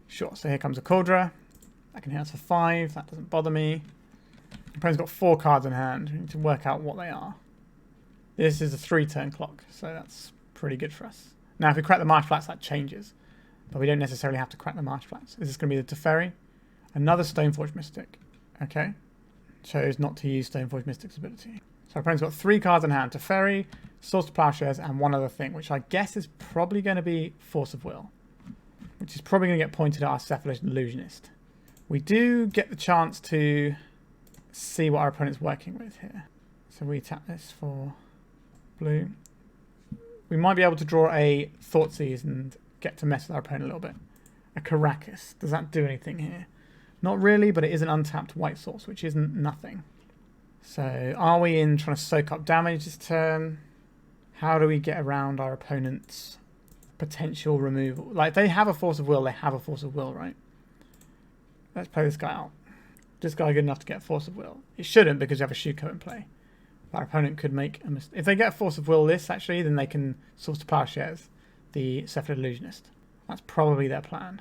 Sure, so here comes a Kaldra. That can hit us for 5, that doesn't bother me. The opponent's got 4 cards in hand. We need to work out what they are. This is a 3-turn clock, so that's pretty good for us. Now, if we crack the Marsh Flats, that changes. But we don't necessarily have to crack the Marsh Flats. Is this going to be the Teferi? Another Stoneforge Mystic. Okay. Chose not to use Stoneforge Mystic's ability. So our opponent's got 3 cards in hand. Teferi, Source of Plowshares, and one other thing, which I guess is probably going to be Force of Will. Which is probably going to get pointed at our Cephalid Illusionist. We do get the chance to see what our opponent's working with here. So we tap this for blue. We might be able to draw a Thoughtseize and get to mess with our opponent a little bit. A Karakas. Does that do anything here? Not really, but it is an untapped white source, which isn't nothing. So are we in trying to soak up damage this turn? How do we get around our opponent's potential removal? Like, if they have a Force of Will, they have a Force of Will, right? Let's play this guy out. This guy good enough to get Force of Will. It shouldn't because you have a Shuko in play. But our opponent could make a mistake. If they get Force of Will this, actually, then they can Source to Plowshares the Cephalid Illusionist. That's probably their plan.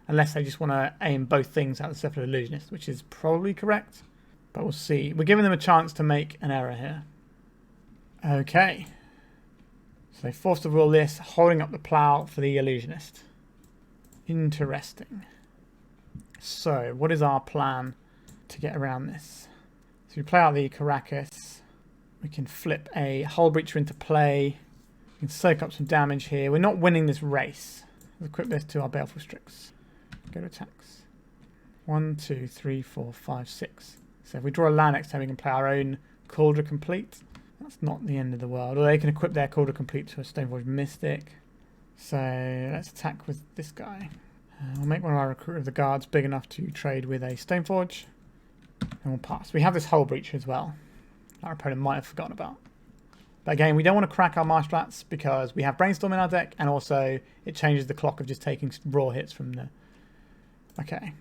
Unless they just want to aim both things at the Cephalid Illusionist, which is probably correct. But we'll see. We're giving them a chance to make an error here. Okay. So they Force of Will this, holding up the plow for the Illusionist. Interesting. So, what is our plan to get around this? So we play out the Karakas. We can flip a Hull Breacher into play. We can soak up some damage here. We're not winning this race. Let's equip this to our Baleful Strix. Go to attacks. 1, 2, 3, 4, 5, 6. So if we draw a land next time, we can play our own Kaldra Compleat. That's not the end of the world. Or they can equip their Kaldra Compleat to a Stoneforge Mystic. So let's attack with this guy. We'll make one of our Recruiter of the Guards big enough to trade with a Stoneforge. And we'll pass. We have this Hull Breacher as well. Our opponent might have forgotten about. But again, we don't want to crack our Marsh Flats because we have Brainstorm in our deck. And also, it changes the clock of just taking raw hits from the... Okay.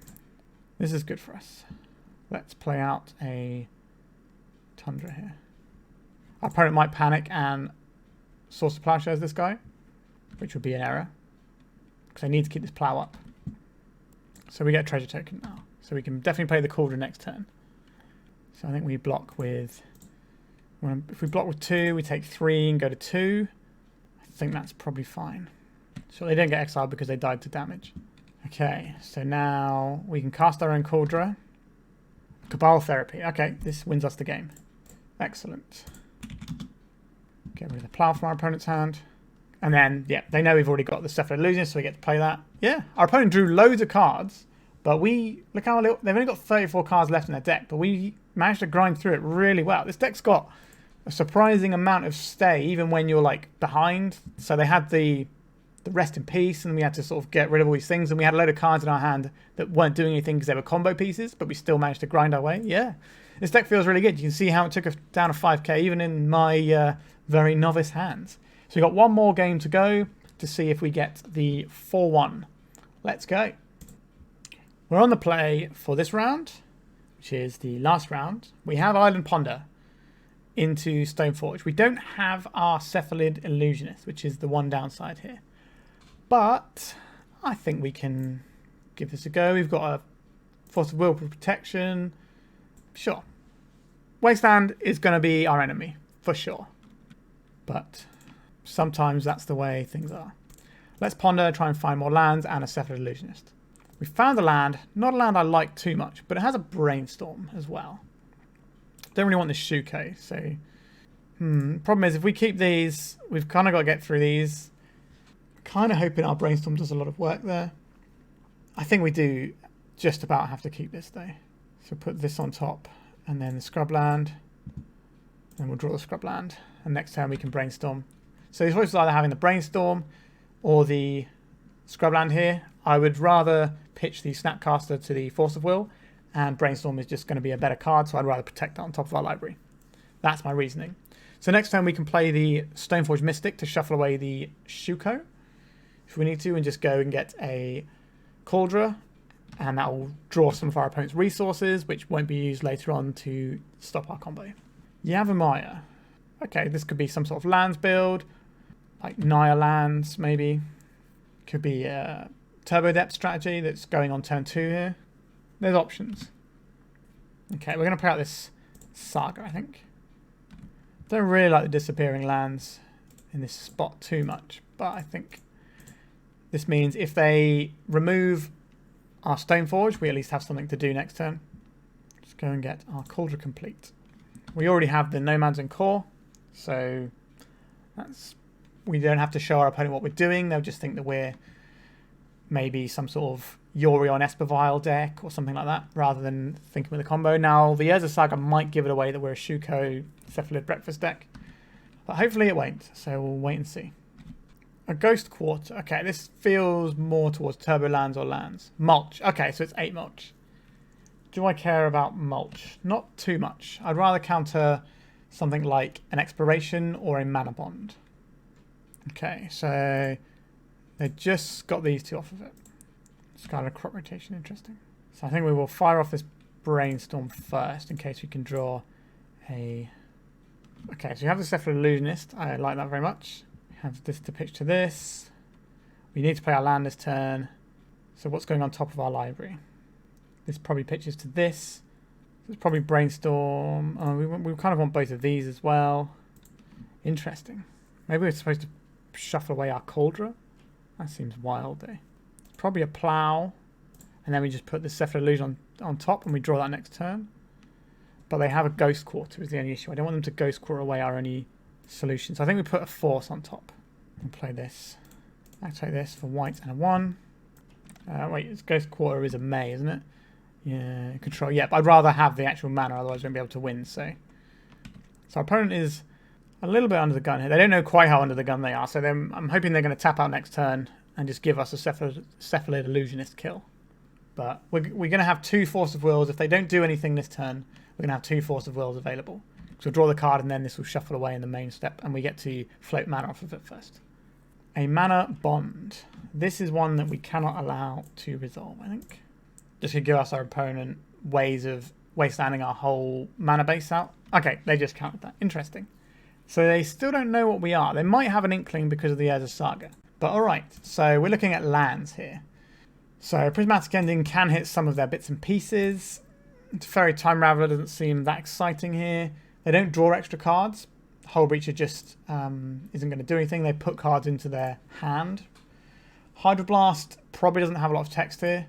This is good for us. Let's play out a Tundra here. Our opponent might panic and Source of Plowshares this guy, which would be an error. Because I need to keep this plow up. So we get a treasure token now. So we can definitely play the Kaldra next turn. So I think we block with... If we block with 2, we take 3 and go to 2. I think that's probably fine. So they don't get exiled because they died to damage. Okay, so now we can cast our own Kaldra. Cabal Therapy. Okay, this wins us the game. Excellent. Get rid of the plow from our opponent's hand. And then, yeah, they know we've already got the Cephalid Illusionist, so we get to play that. Yeah, our opponent drew loads of cards, but we... Look how little... They've only got 34 cards left in their deck, but we managed to grind through it really well. This deck's got a surprising amount of stay, even when you're, like, behind. So they had the Rest in Peace, and we had to sort of get rid of all these things, and we had a load of cards in our hand that weren't doing anything because they were combo pieces, but we still managed to grind our way. Yeah, this deck feels really good. You can see how it took us down to 5k, even in my very novice hands. So we've got one more game to go to see if we get the 4-1. Let's go. We're on the play for this round, which is the last round. We have Island Ponder into Stoneforge. We don't have our Cephalid Illusionist, which is the one downside here. But I think we can give this a go. We've got a Force of Will for protection. Sure. Wasteland is going to be our enemy, for sure. But sometimes that's the way things are. Let's ponder, try and find more lands and a Cephalid Illusionist. We found a land. Not a land I like too much, but it has a Brainstorm as well. Don't really want this Shuko, so... Problem is, if we keep these, we've kind of got to get through these. Kind of hoping our Brainstorm does a lot of work there. I think we do just about have to keep this, though. So put this on top, and then the Scrubland. And we'll draw the Scrubland. And next turn we can Brainstorm. So the choice is either having the Brainstorm or the Scrubland here. I would rather pitch the Snapcaster to the Force of Will, and Brainstorm is just going to be a better card, so I'd rather protect that on top of our library. That's my reasoning. So next turn we can play the Stoneforge Mystic to shuffle away the Shuko, if we need to, and just go and get a Kaldra, and that will draw some of our opponent's resources, which won't be used later on to stop our combo. Yavimaya. Okay, this could be some sort of lands build, like Naya lands maybe. Could be a Turbo Depth strategy that's going on turn 2 here. There's options. Okay, we're going to play out this Saga, I think. Don't really like the disappearing lands in this spot too much, but I think this means if they remove our Stoneforge, we at least have something to do next turn. Just go and get our Kaldra Compleat. We already have the Nomads en-Kor, so we don't have to show our opponent what we're doing. They'll just think that we're maybe some sort of Yorion Aether Vial deck or something like that, rather than thinking with a combo. Now, the Urza Saga might give it away that we're a Shuko Cephalid Breakfast deck, but hopefully it won't, so we'll wait and see. A Ghost Quarter. Okay, this feels more towards Turbo Lands or lands. Mulch. Okay, so it's 8 mulch. Do I care about mulch? Not too much. I'd rather counter something like an Exploration or a Mana Bond. Okay, so they just got these 2 off of it. Skylar crop rotation, interesting. So I think we will fire off this Brainstorm first in case we can draw a... Okay, so you have the Cephalid Illusionist. I like that very much. We have this to pitch to this. We need to play our land this turn. So what's going on top of our library? This probably pitches to this. This is probably Brainstorm. Oh, we kind of want both of these as well. Interesting. Maybe we're supposed to shuffle away our Kaldra. That seems wild, eh? Probably a Plow, and then we just put the Cephalid Illusion on top and we draw that next turn. But they have a Ghost Quarter is the only issue. I don't want them to Ghost Quarter away our only solution. So I think we put a Force on top. And play this. Activate this for white and a 1. Wait, it's Ghost Quarter is a May, isn't it? Yeah, control. Yeah, but I'd rather have the actual mana, otherwise we won't be able to win. So our opponent is a little bit under the gun here. They don't know quite how under the gun they are, so I'm hoping they're going to tap out next turn and just give us a Cephalid Illusionist kill. But we're going to have 2 Force of Wills. If they don't do anything this turn, we're going to have 2 Force of Wills available. So we'll draw the card and then this will shuffle away in the main step and we get to float mana off of it first. A Mana Bond. This is one that we cannot allow to resolve, I think. Just to give us our opponent ways of wastelanding our whole mana base out. Okay, they just counted that. Interesting. So they still don't know what we are. They might have an inkling because of the Urza Saga. But alright, so we're looking at lands here. So Prismatic Ending can hit some of their bits and pieces. Teferi Time Raveler doesn't seem that exciting here. They don't draw extra cards. Hull Breacher just isn't going to do anything. They put cards into their hand. Hydroblast probably doesn't have a lot of text here.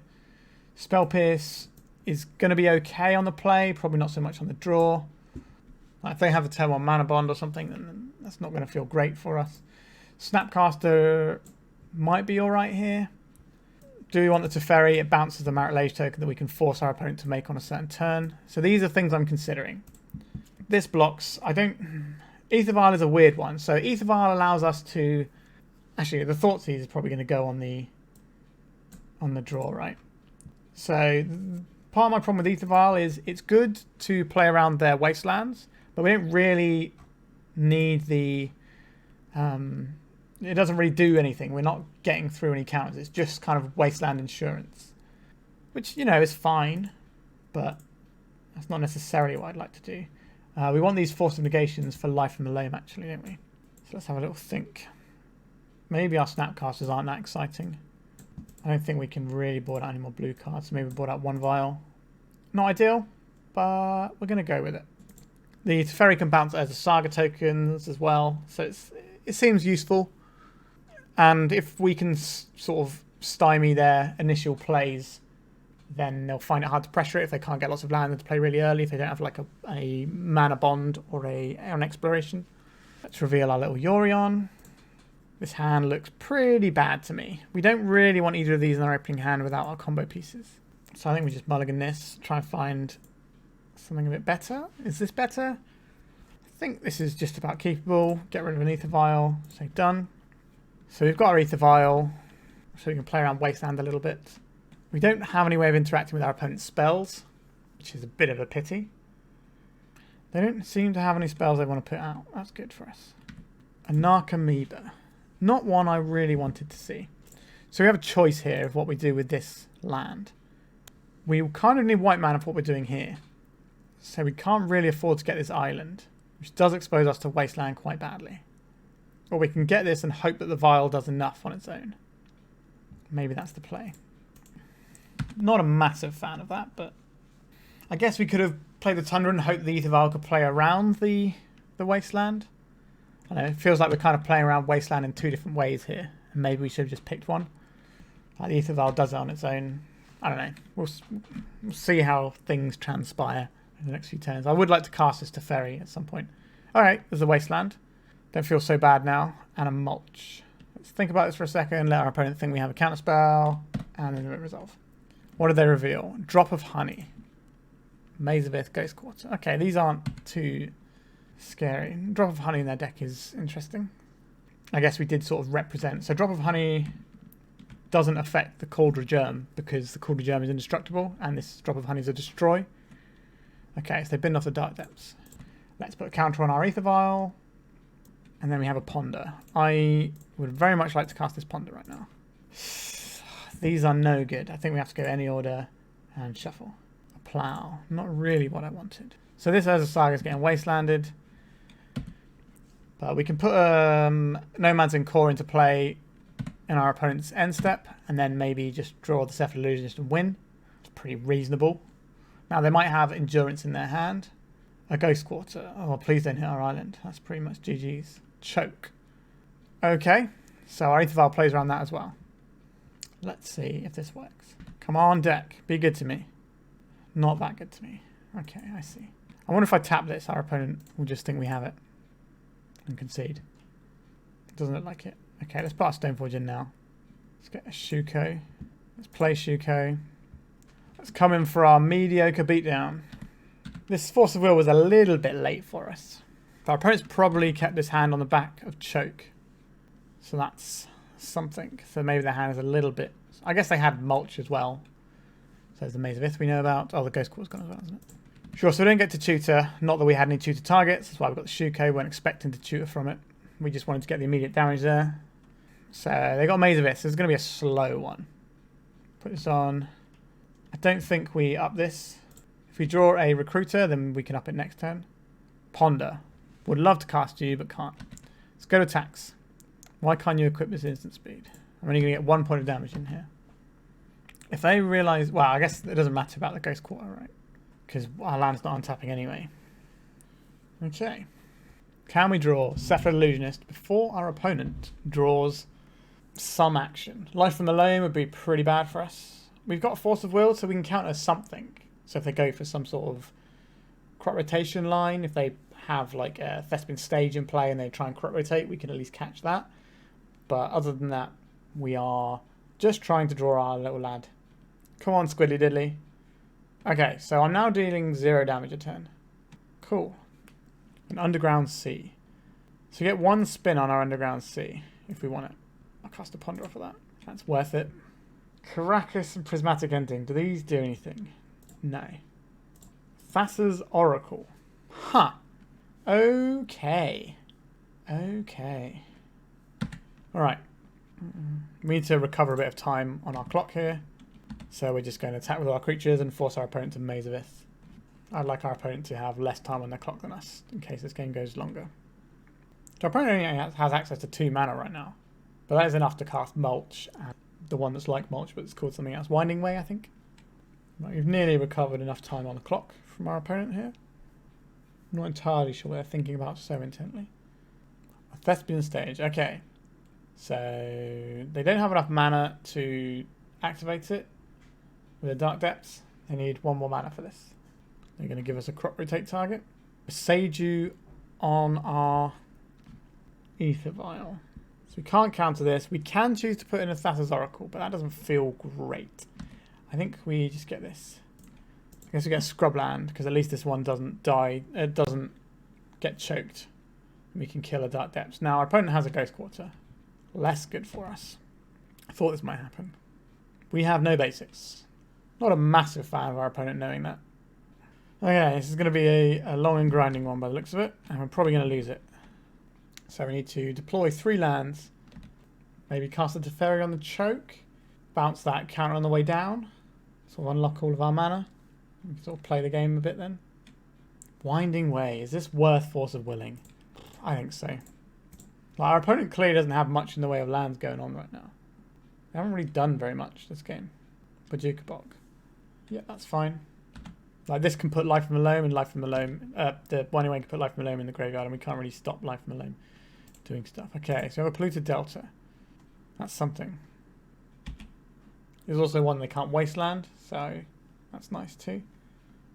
Spell Pierce is going to be okay on the play, probably not so much on the draw. Like if they have a turn 1 Mana Bond or something, then that's not going to feel great for us. Snapcaster might be alright here. Do we want the Teferi? It bounces the Marit Lage token that we can force our opponent to make on a certain turn. So these are things I'm considering. This blocks. Aether Vial is a weird one. So Aether Vial allows us to... Actually, the Thoughtseize is probably going to go on the draw, right? So part of my problem with Aether Vial is it's good to play around their wastelands, but we don't really need the... it doesn't really do anything. We're not getting through any counters. It's just kind of wasteland insurance, which, you know, is fine, but that's not necessarily what I'd like to do. We want these Force of Negations for Life from the Loam, actually, don't we? So let's have a little think. Maybe our Snapcasters aren't that exciting. I don't think we can really board out any more blue cards. So maybe board out 1 Vial. Not ideal, but we're going to go with it. The Teferi can bounce as a Saga tokens as well, so it seems useful. And if we can sort of stymie their initial plays, then they'll find it hard to pressure it if they can't get lots of land to play really early, if they don't have like a Mana Bond or an Exploration. Let's reveal our little Yorion. This hand looks pretty bad to me. We don't really want either of these in our opening hand without our combo pieces. So I think we just mulligan this, try and find something a bit better. Is this better? I think this is just about keepable. Get rid of an Aether Vial. Say done. So we've got our Aether Vial, so we can play around Wasteland a little bit. We don't have any way of interacting with our opponent's spells, which is a bit of a pity. They don't seem to have any spells they want to put out. That's good for us. A Narcomoeba. Not one I really wanted to see. So we have a choice here of what we do with this land. We kind of need white mana for what we're doing here. So we can't really afford to get this island, which does expose us to wasteland quite badly. Or we can get this and hope that the vial does enough on its own. Maybe that's the play. Not a massive fan of that, but I guess we could have played the Tundra and hoped the Aether Vial could play around the wasteland. I don't know, it feels like we're kind of playing around wasteland in two different ways here. And maybe we should have just picked one. Like the Aether Vial does it on its own. I don't know. We'll see how things transpire in the next few turns. I would like to cast this to Ferry at some point. Alright, there's a wasteland. Don't feel so bad now. And a mulch. Let's think about this for a second. Let our opponent think we have a counterspell. And then resolve. What did they reveal? Drop of Honey. Maze of Ith, Ghost Quarter. Okay, these aren't too scary. Drop of Honey in their deck is interesting. I guess we did sort of represent. So Drop of Honey doesn't affect the Kaldra Germ because the Kaldra Germ is indestructible and this Drop of Honey is a destroy. Okay, so they've been off the Dark Depths. Let's put a counter on our Aether Vial. And then we have a Ponder. I would very much like to cast this Ponder right now. These are no good. I think we have to go any order and shuffle. A Plow. Not really what I wanted. So this Urza Saga is getting wastelanded. But we can put Nomads en-Kor into play in our opponent's end step. And then maybe just draw the Cephalid Illusionist and win. It's pretty reasonable. Now they might have Endurance in their hand. A Ghost Quarter. Oh, please don't hit our island. That's pretty much GG's. Choke. Okay. So our Aether Vial plays around that as well. Let's see if this works. Come on, deck. Be good to me. Not that good to me. Okay, I see. I wonder if I tap this, our opponent will just think we have it. And concede. Doesn't look like it. Okay, let's put our Stoneforge in now. Let's get a Shuko. Let's play Shuko. Let's come in for our mediocre beatdown. This Force of Will was a little bit late for us. But our opponent's probably kept this hand on the back of Choke. So that's something. So maybe their hand is a little bit... I guess they had Mulch as well. So there's the Maze of Ith we know about. Oh, the Ghost Quarter's gone as well, isn't it? Sure, so we don't get to tutor. Not that we had any tutor targets. That's why we've got the Shuko. We weren't expecting to tutor from it. We just wanted to get the immediate damage there. So they got Maze of Ith. So it's going to be a slow one. Put this on. I don't think we up this. If we draw a Recruiter, then we can up it next turn. Ponder. Would love to cast you, but can't. Let's go to attacks. Why can't you equip this instant speed? I'm only going to get 1 point of damage in here. If they realise... Well, I guess it doesn't matter about the Ghost Quarter, right? Because our land's not untapping anyway. Okay. Can we draw Cephalid Illusionist before our opponent draws some action? Life from the Loam would be pretty bad for us. We've got Force of Will, so we can counter something. So if they go for some sort of crop rotation line, if they have like a Thespian Stage in play and they try and crop rotate, we can at least catch that. But other than that, we are just trying to draw our little lad. Come on, Squiddly Diddly. Okay, so I'm now dealing 0 damage a turn. Cool. An Underground Sea. So we get 1 spin on our Underground Sea, if we want it. I'll cast a Ponder off of that. That's worth it. Karakas and Prismatic Ending. Do these do anything? No. Thassa's Oracle. Huh. Okay. Okay. Alright. We need to recover a bit of time on our clock here. So we're just going to attack with our creatures and force our opponent to Maze of Ith. I'd like our opponent to have less time on their clock than us, in case this game goes longer. So our opponent only has access to 2 mana right now. But that is enough to cast Mulch, and the one that's like Mulch, but it's called something else. Winding Way, I think. Right, we've nearly recovered enough time on the clock from our opponent here. I'm not entirely sure what they're thinking about so intently. A Thespian Stage, okay. So they don't have enough mana to activate it with the Dark Depths. They need 1 more mana for this. They're going to give us a crop rotate target. Seiju on our Aether Vial. So we can't counter this. We can choose to put in a Thassa's Oracle, but that doesn't feel great. I think we just get this. I guess we get a Scrubland, because at least this one doesn't die. It doesn't get choked. We can kill a Dark Depths. Now our opponent has a Ghost Quarter. Less good for us. I thought this might happen. We have no basics. Not a massive fan of our opponent knowing that. Okay, this is going to be a long and grinding one by the looks of it, and we're probably going to lose it. So we need to deploy 3 lands, maybe cast a Teferi on the choke, bounce that counter on the way down, sort of unlock all of our mana. We can sort of play the game a bit then. Winding Way, is this worth Force of Willing? I think so. Like, our opponent clearly doesn't have much in the way of lands going on right now. They haven't really done very much this game. Bajuka Bog. Yeah, that's fine. Like, this can put Life from the Loam and Life from the Loam. The Winding Way can put Life from the Loam in the graveyard, and we can't really stop Life from the Loam doing stuff. Okay, so we have a Polluted Delta. That's something. There's also one they can't wasteland, so that's nice too.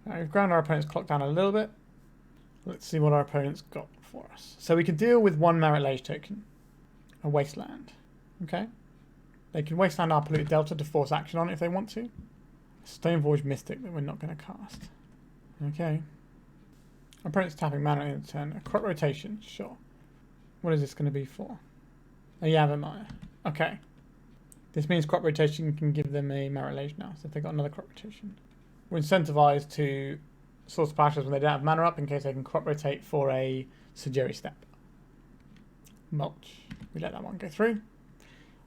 We've ground our opponent's clock down a little bit. Let's see what our opponent's got for us. So we can deal with 1 Merit Lage token. A wasteland. Okay. They can wasteland our Polluted Delta to force action on it if they want to. A Stoneforge Mystic that we're not going to cast. Okay. Our opponent's tapping mana in the turn. A Crop Rotation, sure. What is this going to be for? A Yavimaya. Okay. This means Crop Rotation can give them a Merit Lage now, so if they've got another Crop Rotation. We're incentivized to source splashes when they don't have mana up in case they can Crop Rotate for a Sujiri Step. Mulch. We let that one go through.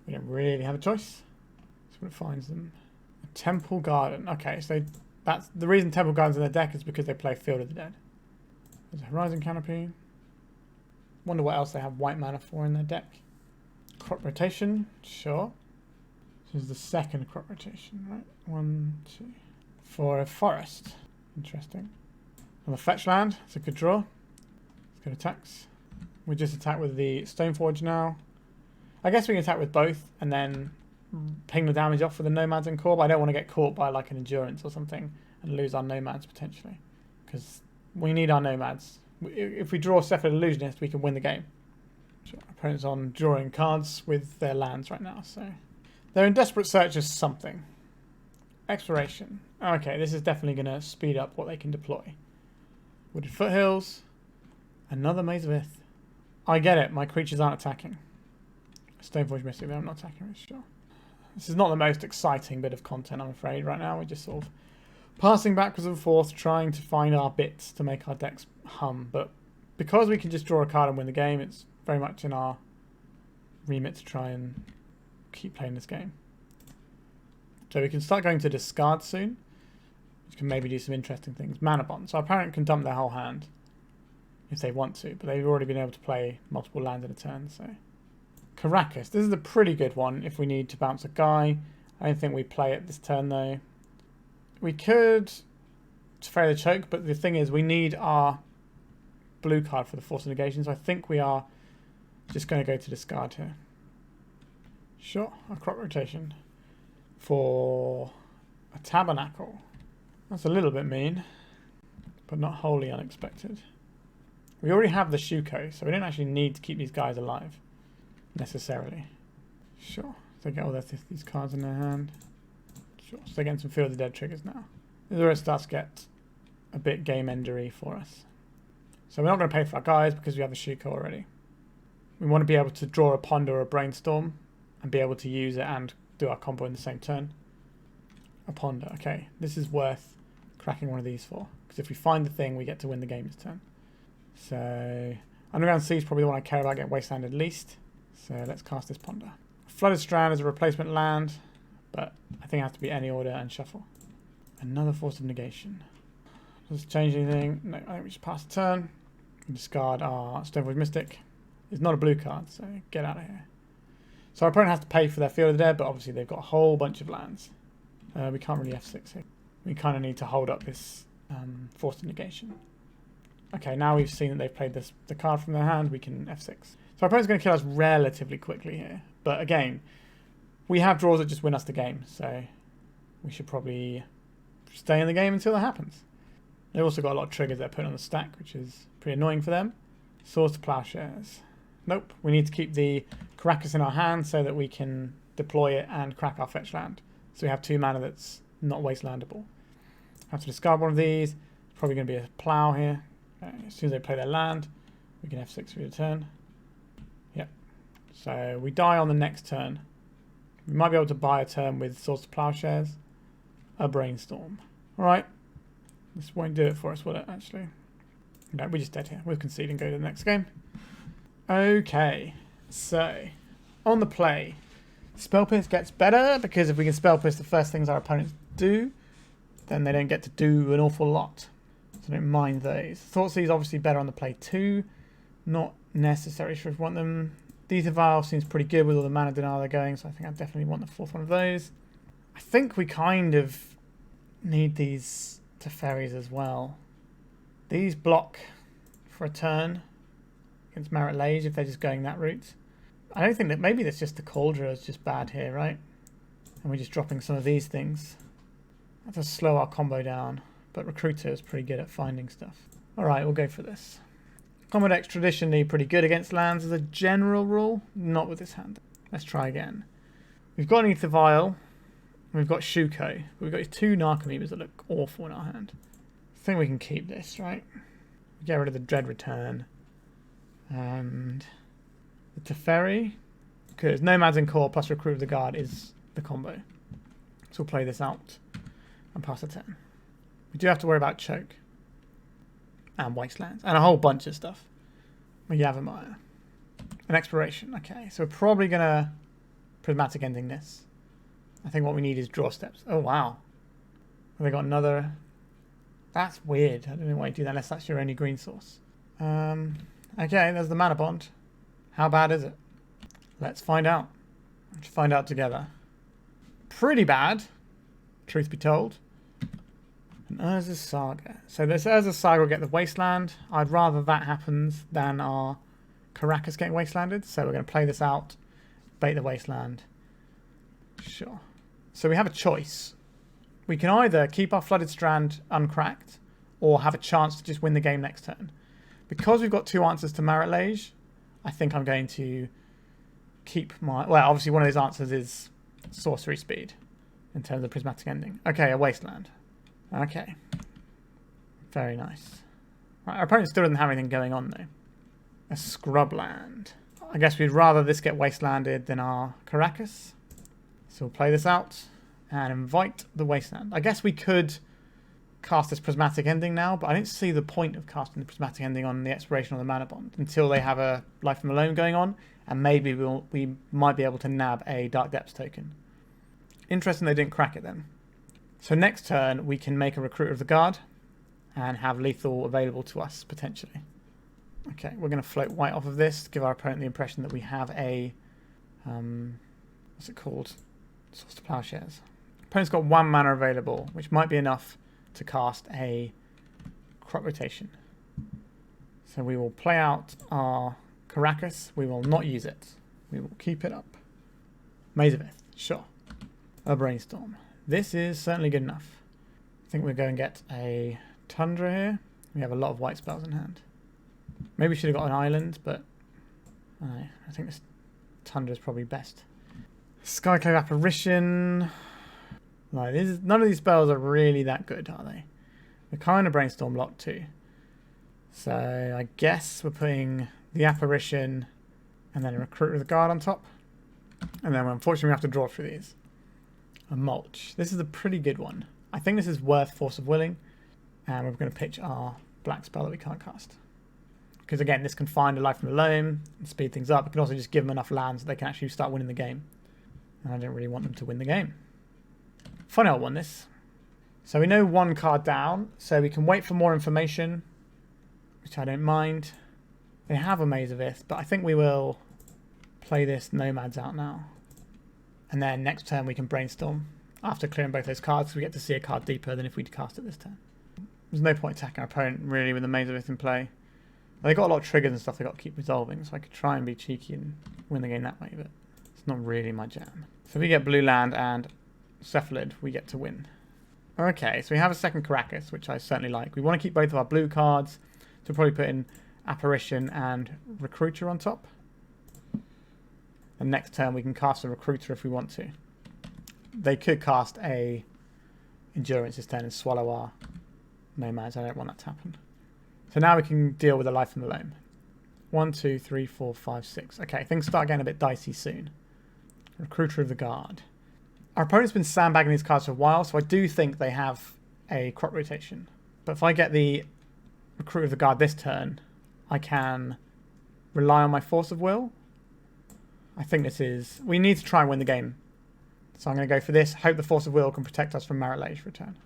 We don't really have a choice. That's what it finds them. A Temple Garden. Okay, so that's the reason Temple Garden's in their deck is because they play Field of the Dead. There's a Horizon Canopy. Wonder what else they have white mana for in their deck. Crop Rotation, sure. This is the second Crop Rotation, right? 1, 2. For a forest. Interesting. On the fetch land, it's a good draw. Let's go to attacks. We just attack with the Stoneforge now. I guess we can attack with both and then ping the damage off with the Nomads en-Kor, but I don't want to get caught by like an Endurance or something and lose our Nomads potentially. Because we need our Nomads. If we draw Cephalid Illusionist, we can win the game. So our opponent's on drawing cards with their lands right now, so they're in desperate search of something. Exploration. Okay, this is definitely going to speed up what they can deploy. Wooded Foothills. Another Maze of Ith. I get it, my creatures aren't attacking. Stoneforge Mystic, I'm not attacking, sure. This is not the most exciting bit of content, I'm afraid, right now. We're just sort of passing backwards and forth, trying to find our bits to make our decks hum. But because we can just draw a card and win the game, it's very much in our remit to try and keep playing this game. So we can start going to discard soon, which can maybe do some interesting things. Mana Bond. So our opponent can dump their whole hand if they want to, but they've already been able to play multiple lands in a turn. So Karakas. This is a pretty good one if we need to bounce a guy. I don't think we play it this turn though. We could Teferi the Choke, but the thing is we need our blue card for the Force of Negation, so I think we are just going to go to discard here. Sure, a Crop Rotation. For a Tabernacle. That's a little bit mean, but not wholly unexpected. We already have the Shuko, so we don't actually need to keep these guys alive, necessarily. Sure, so they get all these cards in their hand. Sure, so they're getting some Field of the Dead triggers now. This is where it starts to get a bit game-endery for us. So we're not going to pay for our guys because we have the Shuko already. We want to be able to draw a Ponder or a Brainstorm and be able to use it and do our combo in the same turn. A Ponder. Okay, this is worth cracking one of these for. Because if we find the thing, we get to win the game this turn. So Underground Sea is probably the one I care about getting wastelanded least. So let's cast this Ponder. Flooded Strand is a replacement land, but I think it has to be any order and shuffle. Another Force of Negation. Does it change anything? No, I think we just pass the turn. Discard our Stoneforge Mystic. It's not a blue card, so get out of here. So our opponent has to pay for their Field of the Dead, but obviously they've got a whole bunch of lands. We can't really F6 here. We kind of need to hold up this Force of Negation. Okay, now we've seen that they've played the card from their hand, we can F6. So our opponent's going to kill us relatively quickly here. But again, we have draws that just win us the game, so we should probably stay in the game until that happens. They've also got a lot of triggers they're putting on the stack, which is pretty annoying for them. Swords to Plowshares. Nope, we need to keep the Karakas in our hand so that we can deploy it and crack our fetch land. So we have 2 mana that's not wastelandable. Have to discard one of these. It's probably going to be a plow here. As soon as they play their land, we can F6 for the turn. Yep. So we die on the next turn. We might be able to buy a turn with Swords to Plowshares. A Brainstorm. Alright. This won't do it for us, will it, actually? No, we're just dead here. We'll concede and go to the next game. Okay, so on the play, Spell Pierce gets better because if we can Spell Pierce the first things our opponents do, then they don't get to do an awful lot. So I don't mind those. Thoughtseize is obviously better on the play too. Not necessary sure if we want them. Aether Vial seems pretty good with all the mana denial they're going, so I think I definitely want the fourth one of those. I think we kind of need these Teferis as well. These block for a turn against Marit Lage if they're just going that route. I don't think that maybe that's just the Kaldra is just bad here, right? And we're just dropping some of these things. That does slow our combo down, but Recruiter is pretty good at finding stuff. Alright, we'll go for this. Combo decks traditionally pretty good against lands as a general rule, not with this hand. Let's try again. We've got an Aether Vial, we've got Shuko, but we've got these two Narcomoebas that look awful in our hand. I think we can keep this, right? Get rid of the Dread Return. And the Teferi, because Nomads en-Kor plus Recruit of the Guard is the combo. So we'll play this out and pass the turn. We do have to worry about Choke. And Wastelands. And a whole bunch of stuff. Yavimaya. An Exploration. Okay, so we're probably going to Prismatic Ending this. I think what we need is draw steps. Oh, wow. Have they got another... That's weird. I don't know why you do that unless that's your only green source. Okay, there's the Mana Bond. How bad is it? Let's find out. Let's find out together. Pretty bad, truth be told. And Urza's Saga. So this Urza's Saga will get the Wasteland. I'd rather that happens than our Karakas getting Wastelanded. So we're going to play this out. Bait the Wasteland. Sure. So we have a choice. We can either keep our Flooded Strand uncracked or have a chance to just win the game next turn. Because we've got two answers to Marit Lage, I think I'm going to keep my... Well, obviously one of those answers is sorcery speed in terms of Prismatic Ending. Okay, a Wasteland. Okay. Very nice. Right, our opponent still doesn't have anything going on though. A Scrubland. I guess we'd rather this get Wastelanded than our Karakas. So we'll play this out and invite the Wasteland. I guess we could cast this Prismatic Ending now, but I don't see the point of casting the Prismatic Ending on the Expiration or the Mana Bond until they have a Life from Alone going on, and maybe we might be able to nab a Dark Depths token. Interesting they didn't crack it then. So next turn we can make a Recruiter of the Guard and have lethal available to us potentially. Okay, we're going to float white off of this, give our opponent the impression that we have a what's it called? Source to Plowshares. Opponent's got one mana available, which might be enough to cast a Crop Rotation. So we will play out our Karakas. We will not use it. We will keep it up. Maze of Ith, sure. A Brainstorm. This is certainly good enough. I think we're going to get a Tundra here. We have a lot of white spells in hand. Maybe we should have got an island, but I think this Tundra is probably best. Skyclave Apparition. Like, none of these spells are really that good, are they? We're kind of Brainstorm locked too. So I guess we're putting the Apparition and then a Recruiter of the Guard on top. And then unfortunately we have to draw through these. A Mulch. This is a pretty good one. I think this is worth Force of Willing. And we're going to pitch our black spell that we can't cast. Because again, this can find a Life from Alone and speed things up. It can also just give them enough lands that they can actually start winning the game. And I don't really want them to win the game. Funny old one, this. So we know one card down, so we can wait for more information, which I don't mind. They have a Maze of Ith, but I think we will play this Nomads out now. And then next turn we can Brainstorm after clearing both those cards, so we get to see a card deeper than if we'd cast it this turn. There's no point attacking our opponent really with the Maze of Ith in play. They've got a lot of triggers and stuff they've got to keep resolving, so I could try and be cheeky and win the game that way, but it's not really my jam. So if we get blue land and Cephalid, we get to win. Okay, so we have a second Karakas, which I certainly like. We want to keep both of our blue cards, so we'll probably put in Apparition and Recruiter on top. And next turn we can cast a Recruiter if we want to. They could cast a Endurance this turn and swallow our Nomads. I don't want that to happen. So now we can deal with a Life from Alone. 1, 2, 3, 4, 5, 6. Okay, things start getting a bit dicey soon. Recruiter of the Guard. Our opponent's been sandbagging these cards for a while, so I do think they have a Crop Rotation. But if I get the Recruit of the Guard this turn, I can rely on my Force of Will. I think this is... We need to try and win the game. So I'm going to go for this. Hope the Force of Will can protect us from Merit Lage for a turn.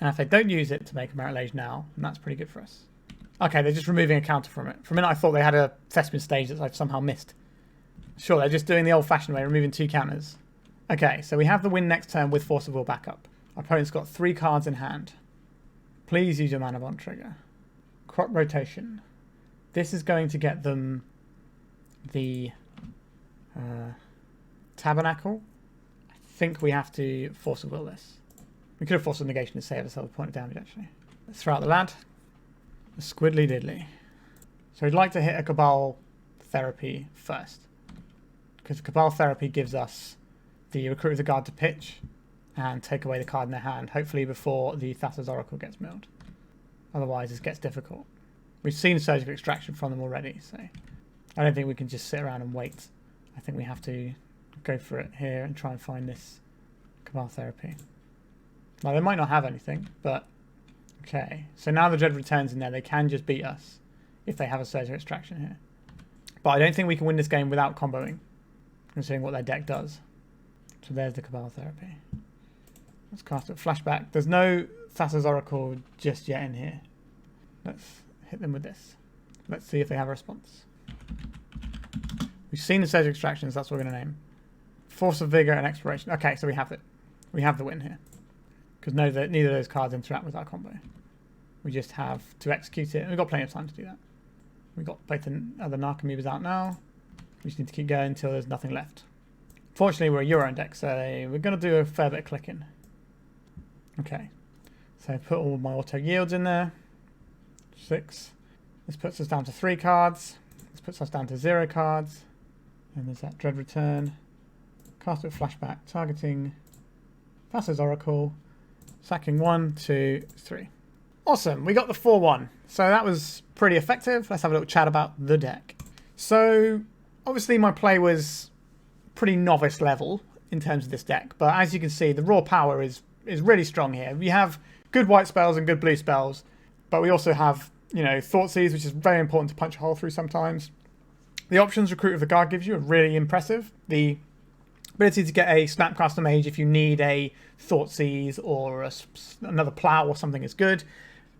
And if they don't use it to make a Merit Lage now, then that's pretty good for us. Okay, they're just removing a counter from it. For a minute I thought they had a Thespian stage that I've somehow missed. Sure, they're just doing the old-fashioned way, removing 2 counters. Okay, so we have the win next turn with Force of Will backup. Our opponent's got 3 cards in hand. Please use your Mana Bond trigger. Crop Rotation. This is going to get them the Tabernacle. I think we have to Force of Will this. We could have Force of Negation to save ourselves a point of damage, actually. Let's throw out the lad. The Squiddly Diddly. So we'd like to hit a Cabal Therapy first. Because Cabal Therapy gives us the Recruit of the Guard to pitch and take away the card in their hand, hopefully before the Thassa's Oracle gets milled. Otherwise, this gets difficult. We've seen Surgical Extraction from them already, so I don't think we can just sit around and wait. I think we have to go for it here and try and find this Cabal Therapy. Now, they might not have anything, but okay. So now the Dread returns in there. They can just beat us if they have a Surgical Extraction here. But I don't think we can win this game without comboing, considering what their deck does. So there's the Cabal Therapy. Let's cast it. Flashback. There's no Thassa's Oracle just yet in here. Let's hit them with this. Let's see if they have a response. We've seen the Surgical Extractions. That's what we're going to name. Force of Vigor and Exploration. Okay, so we have it. We have the win here. Because neither of those cards interact with our combo. We just have to execute it. And we've got plenty of time to do that. We've got both the other Narcomoebas out now. We just need to keep going until there's nothing left. Fortunately, we're a Yorion deck, so we're going to do a fair bit of clicking. Okay. So put all my auto yields in there. 6. This puts us down to 3 cards. This puts us down to 0 cards. And there's that Dread Return. Cast it flashback, targeting Thassa's Oracle. Sacking 1, 2, 3. Awesome, we got the 4-1. So that was pretty effective. Let's have a little chat about the deck. So obviously my play was pretty novice level in terms of this deck. But as you can see, the raw power is really strong here. We have good white spells and good blue spells. But we also have, you know, Thoughtseize, which is very important to punch a hole through sometimes. The options Recruit of the Guard gives you are really impressive. The ability to get a Snapcaster Mage if you need a Thoughtseize or another Plow or something is good.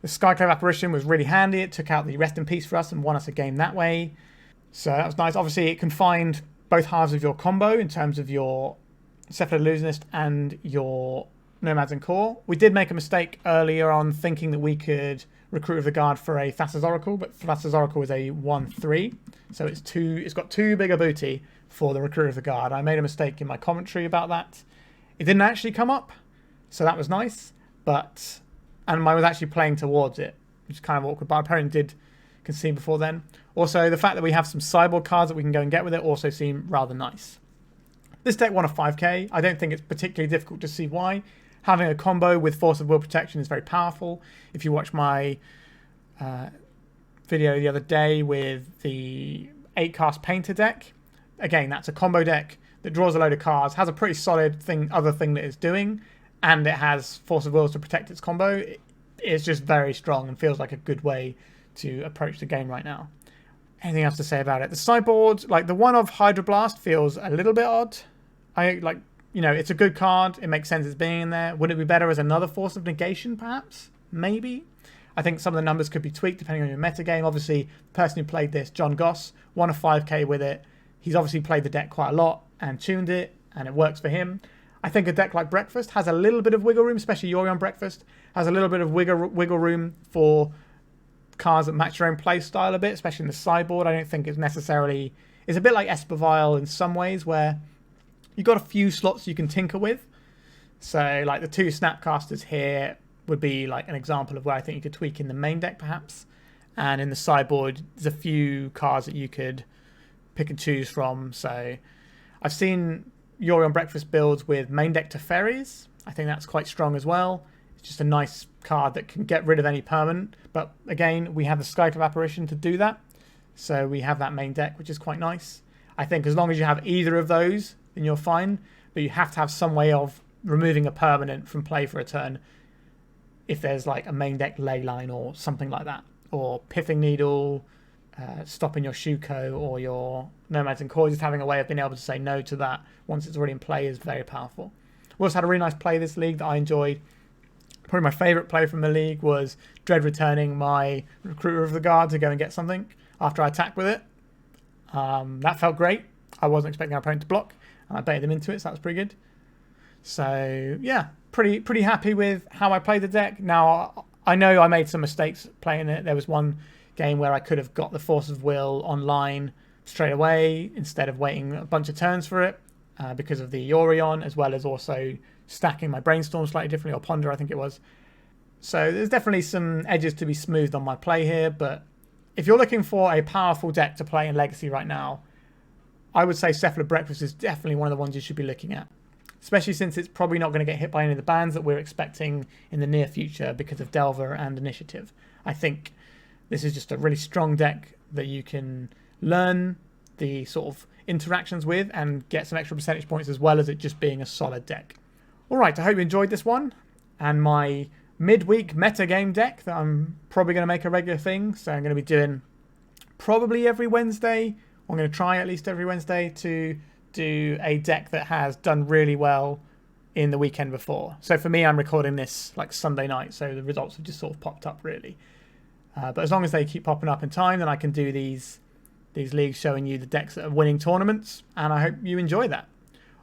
The Skyclave Apparition was really handy. It took out the Rest in Peace for us and won us a game that way. So that was nice. Obviously, it confined both halves of your combo in terms of your Cephalid Illusionist and your Nomads en-Kor. We did make a mistake earlier on thinking that we could Recruit of the Guard for a Thassa's Oracle, but Thassa's Oracle is a 1-3. So it's got too big a booty for the Recruit of the Guard. I made a mistake in my commentary about that. It didn't actually come up, so that was nice. And I was actually playing towards it, which is kind of awkward, but our opponent did concede before then. Also, the fact that we have some sideboard cards that we can go and get with it also seemed rather nice. This deck won a 5k. I don't think it's particularly difficult to see why. Having a combo with Force of Will Protection is very powerful. If you watch my video the other day with the 8-cast Painter deck, again, that's a combo deck that draws a load of cards, has a pretty solid other thing that it's doing, and it has Force of Wills to protect its combo. It's just very strong and feels like a good way to approach the game right now. Anything else to say about it? The sideboard, like the one of Hydroblast, feels a little bit odd. You know, it's a good card. It makes sense it's being in there. Would it be better as another Force of Negation, perhaps? Maybe. I think some of the numbers could be tweaked depending on your metagame. Obviously, the person who played this, John Goss, won a 5k with it. He's obviously played the deck quite a lot and tuned it, and it works for him. I think a deck like Breakfast has a little bit of wiggle room, especially Yorion Breakfast, has a little bit of wiggle room for cards that match your own play style a bit, especially in the sideboard. I don't think it's necessarily... It's a bit like Aether Vial in some ways, where you've got a few slots you can tinker with. So, like the 2 Snapcasters here would be like an example of where I think you could tweak in the main deck, perhaps. And in the sideboard, there's a few cards that you could pick and choose from. So, I've seen Yorion Breakfast builds with main deck Teferis. I think that's quite strong as well. It's just a nice card that can get rid of any permanent. But again, we have the Skyclave Apparition to do that. So we have that main deck, which is quite nice. I think as long as you have either of those, then you're fine. But you have to have some way of removing a permanent from play for a turn. if there's like a main deck ley line or something like that, or Pithing Needle, stopping your Shuko or your Nomads en-Kor, just having a way of being able to say no to that once it's already in play is very powerful. We also had a really nice play this league that I enjoyed. Probably my favourite play from the league was Dread returning my Recruiter of the Guard to go and get something after I attacked with it. That felt great. I wasn't expecting our opponent to block, and I baited them into it, so that was pretty good. So yeah, pretty happy with how I played the deck. Now, I know I made some mistakes playing it. There was one game where I could have got the Force of Will online straight away instead of waiting a bunch of turns for it because of the Yorion, as well as also stacking my Brainstorm slightly differently, or Ponder I think it was. So there's definitely some edges to be smoothed on my play here, but if you're looking for a powerful deck to play in Legacy right now, I would say Cephalid Breakfast is definitely one of the ones you should be looking at, especially since it's probably not going to get hit by any of the bans that we're expecting in the near future because of Delver and Initiative. I think this is just a really strong deck that you can learn the sort of interactions with and get some extra percentage points, as well as it just being a solid deck. Alright, I hope you enjoyed this one and my midweek metagame deck that I'm probably going to make a regular thing. So I'm going to be doing probably every Wednesday. I'm going to try at least every Wednesday to do a deck that has done really well in the weekend before. So for me, I'm recording this like Sunday night, so the results have just sort of popped up really. But as long as they keep popping up in time, then I can do these leagues showing you the decks that are winning tournaments, and I hope you enjoy that.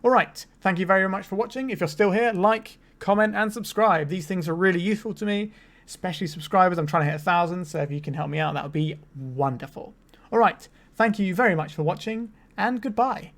Alright, thank you very much for watching. If you're still here, like, comment and subscribe. These things are really useful to me, especially subscribers. I'm trying to hit 1,000, so if you can help me out, that would be wonderful. Alright, thank you very much for watching, and goodbye.